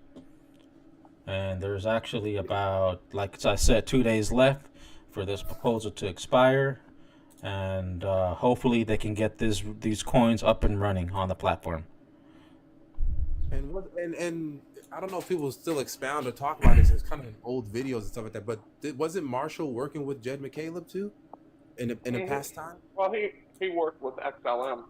and there's actually about, like I said, 2 days left for this proposal to expire, and hopefully they can get these coins up and running on the platform. And I don't know if people still expound or talk about this. It's kind of in old videos and stuff like that. But wasn't Marshall working with Jed McCaleb too in the past time? Well, he worked with XLM.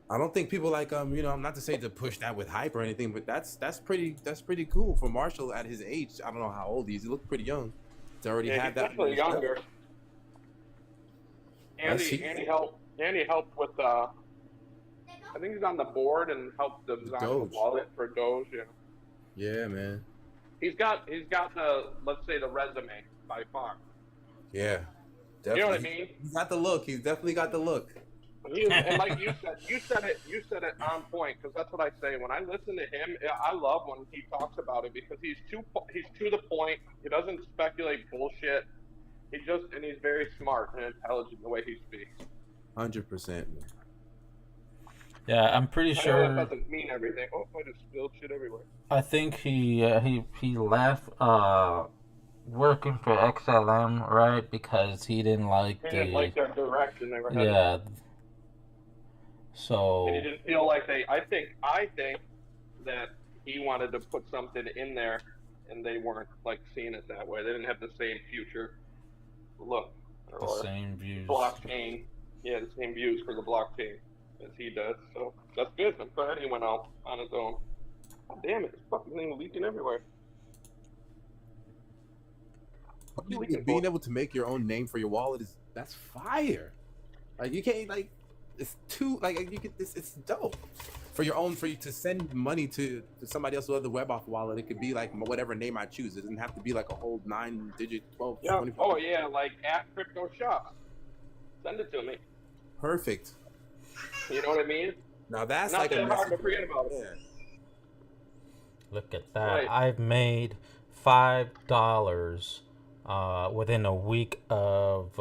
I don't think people like not to say to push that with hype or anything, but that's pretty cool for Marshall at his age. I don't know how old he is. He looked pretty young to already Yeah, have he's that. definitely younger. Andy helped with I think he's on the board and helped design the Doge. wallet for Doge. Yeah. Yeah, man. He's got the, let's say, the resume by far. Yeah, You know what I definitely. mean? He's got the look. He's definitely got the look. And like you said it on point, because that's what I say when I listen to him. I love when he talks about it because he's to the point. He doesn't speculate bullshit. And he's very smart and intelligent the way he speaks. 100%. Yeah, I'm pretty I know sure. that doesn't mean everything. Oh, I just spilled shit everywhere. I think he left working for XLM, right, because he didn't like He didn't like their direction they were headed. yeah. So And he didn't feel like I think that he wanted to put something in there, and they weren't like seeing it that way. They didn't have the same future look. The or same views. blockchain. Yeah, the same views for the blockchain as he does. So that's good. I'm glad he went out on his own. God damn it, this fucking thing leaking everywhere. What's it leaking Being for? able to make your own name for your wallet that's fire. Like you can't like it's too like you can it's dope. For you to send money to somebody else with other web off wallet, it could be like whatever name I choose. It doesn't have to be like a whole 9-digit 12 Yeah. 24. Oh yeah, like at crypto shop. Send it to me. Perfect. You know what I mean? Now that's Not like a that hard to message. forget about it. Yeah. Look at that. Right. I've made $5 within a week of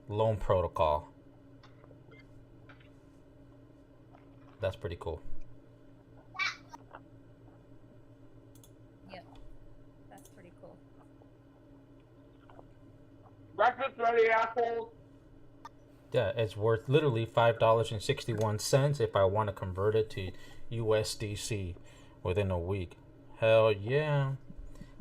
loan protocol. That's pretty cool. Yep. That's pretty cool. Breakfast ready, assholes. Yeah, it's worth literally $5.61 if I want to convert it to USDC within a week. Hell yeah.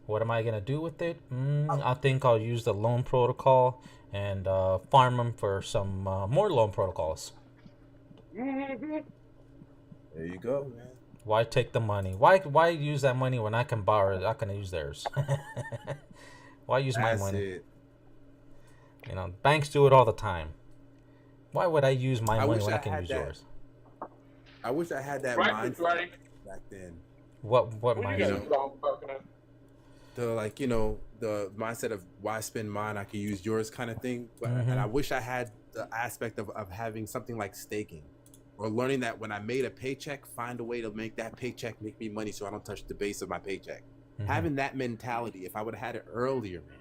What am I going to do with it? I think I'll use the loan protocol and farm them for some more loan protocols. There you go, man. Why take the money? Why use that money when I can borrow it? I can use theirs. Why use my money? It. You know, banks do it all the time. Why would I use my money when I can use yours? I wish I had that Breakfast mindset ready. back then. What What you guys mindset? talking about? The mindset of why spend mine, I can use yours kind of thing. But, and I wish I had the aspect of having something like staking or learning that when I made a paycheck, find a way to make that paycheck make me money so I don't touch the base of my paycheck. Having that mentality, if I would have had it earlier, man.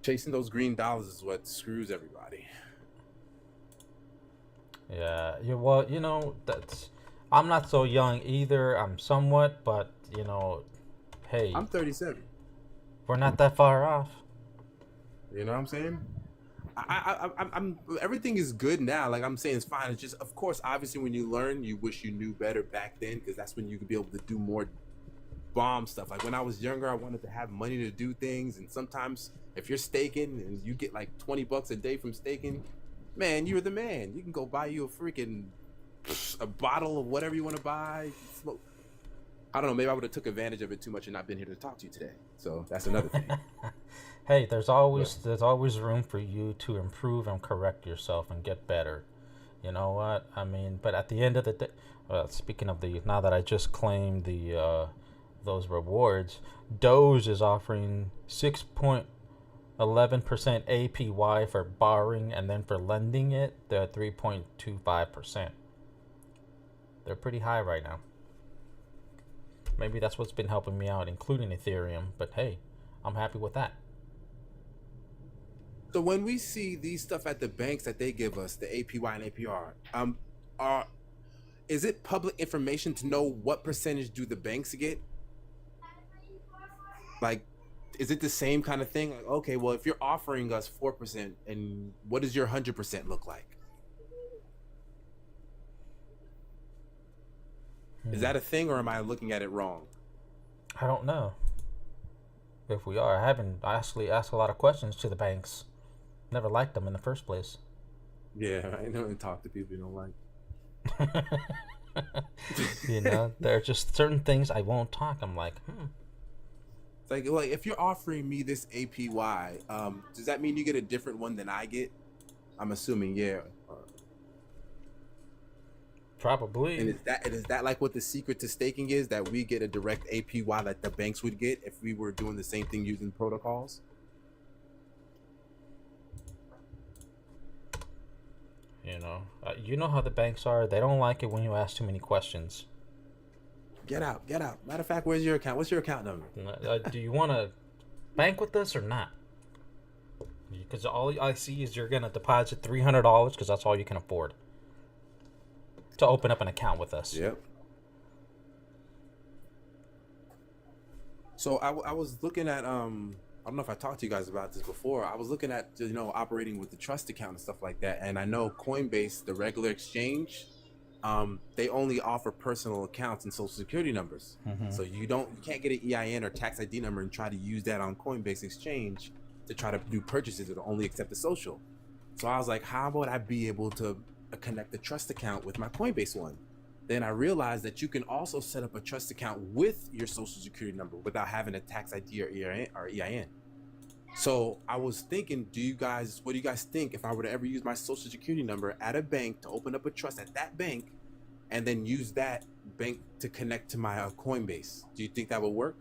Chasing those green dollars is what screws everybody. Yeah, well, that's. I'm not so young either. I'm somewhat, but hey, I'm 37. we're not that far off. You know what I'm saying? I'm everything is good now. Like I'm saying, it's fine. It's just, of course, obviously, when you learn, you wish you knew better back then because that's when you could be able to do more bomb stuff. Like when I was younger, I wanted to have money to do things, and sometimes if you're staking and you get like $20 a day from staking, man, you're the man. You can go buy you a bottle of whatever you want to buy. Smoke. I don't know. Maybe I would have took advantage of it too much and not been here to talk to you today. So that's another thing. Hey, there's always room for you to improve and correct yourself and get better. You know what I mean? But at the end of the day, speaking of now that I just claimed those rewards, Doge is offering 6.11% APY for borrowing, and then for lending it, they're at 3.25%. They're pretty high right now. Maybe that's what's been helping me out, including Ethereum. But hey, I'm happy with that. So when we see these stuff at the banks that they give us, the APY and APR, is it public information to know what percentage do the banks get? Like, is it the same kind of thing? Like, okay, well, if you're offering us 4%, and what does your 100% look like? Is that a thing, or am I looking at it wrong? I don't know if we are. I haven't actually asked a lot of questions to the banks. Never liked them in the first place. Yeah, I know, and talk to people you don't like. There are just certain things I won't talk. I'm like, It's like if you're offering me this APY, does that mean you get a different one than I get? I'm assuming, yeah. Probably. And is that like what the secret to staking is? That we get a direct APY that the banks would get if we were doing the same thing using protocols? You know how the banks are. They don't like it when you ask too many questions. Get out. Matter of fact, where's your account? What's your account number? Do you want to bank with us or not? Because all I see is you're going to deposit $300 because that's all you can afford to open up an account with us. Yep. So I was looking at I don't know if I talked to you guys about this before. I was looking at operating with the trust account and stuff like that, and I know Coinbase, the regular exchange, they only offer personal accounts and social security numbers. So you can't get an EIN or tax ID number and try to use that on Coinbase exchange to try to do purchases that only accept the social. So I was like, how would I be able to connect the trust account with my Coinbase one? Then I realized that you can also set up a trust account with your social security number without having a tax ID or EIN. So I was thinking, what do you guys think if I were to ever use my social security number at a bank to open up a trust at that bank and then use that bank to connect to my Coinbase? Do you think that would work?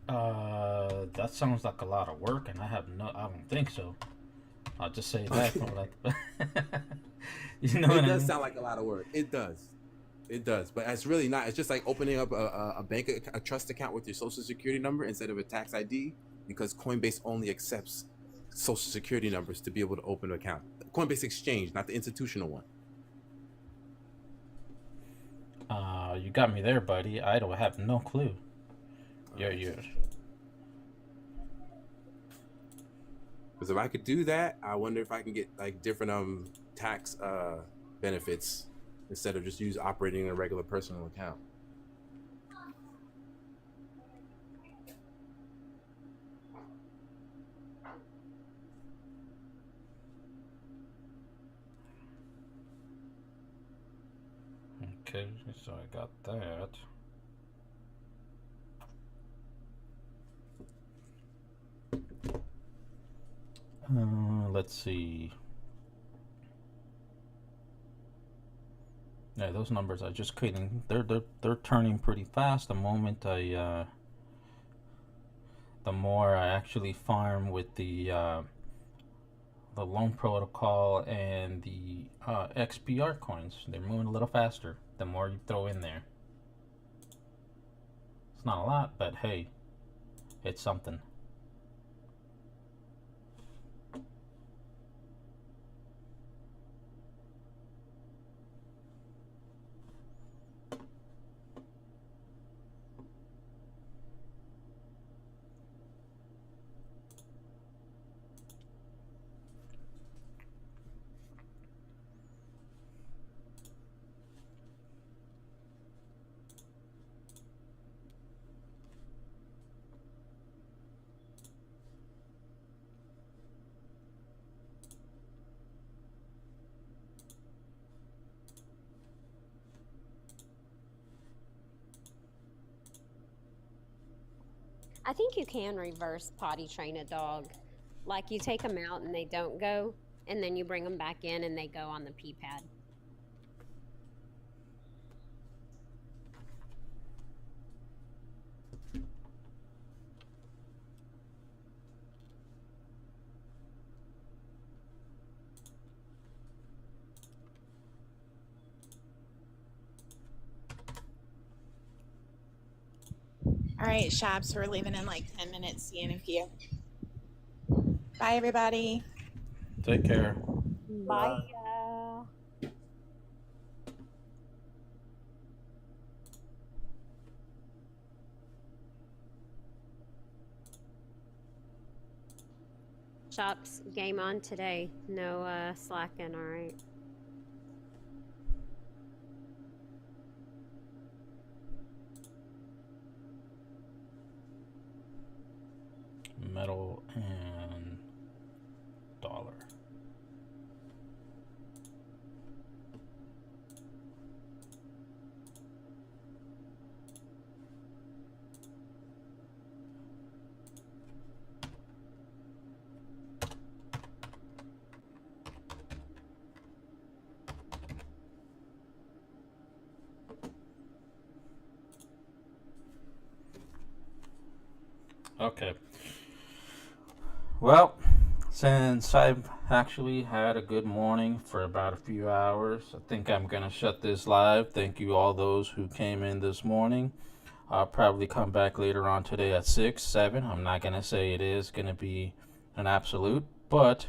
That sounds like a lot of work, and I don't think so. I'll just say that from like, you know, it does sound like a lot of work. It does, but it's really not. It's just like opening up a trust account with your social security number instead of a tax ID, because Coinbase only accepts social security numbers to be able to open an account. Coinbase Exchange, not the institutional one. You got me there, buddy. I don't have no clue. You're. Because if I could do that, I wonder if I can get like different tax benefits instead of just operating a regular personal account. Okay, so I got that. Let's see. Yeah, those numbers I just couldn't. They're turning pretty fast. The moment the more I actually farm with the loan protocol and the XPR coins, they're moving a little faster. The more you throw in there, it's not a lot, but hey, it's something. I think you can reverse potty train a dog. Like you take them out and they don't go, and then you bring them back in and they go on the pee pad. All right, Shabs, we're leaving in like 10 minutes. See you in a few. Bye, everybody. Take care. Bye. Shops, game on today. No slacking, all right? Metal and dollar. Okay. Well, since I've actually had a good morning for about a few hours, I think I'm going to shut this live. Thank you all those who came in this morning. I'll probably come back later on today at 6, 7. I'm not going to say it is going to be an absolute, but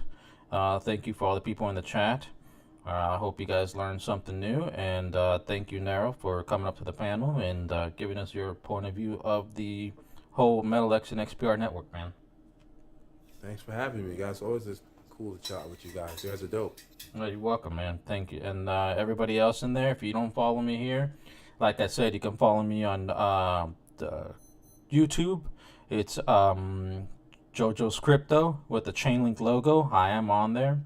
thank you for all the people in the chat. I hope you guys learned something new, and thank you, Nero, for coming up to the panel and giving us your point of view of the whole MetalX and XPR network, man. Thanks for having me, guys. Always is cool to chat with you guys. You guys are dope. Well, you're welcome, man. Thank you. And everybody else in there, if you don't follow me here, like I said, you can follow me on the YouTube. It's JoJo's Crypto with the Chainlink logo. I am on there.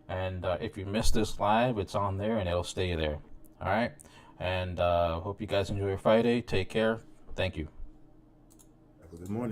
And if you missed this live, it's on there and it'll stay there. All right. And hope you guys enjoy your Friday. Take care. Thank you. Good morning.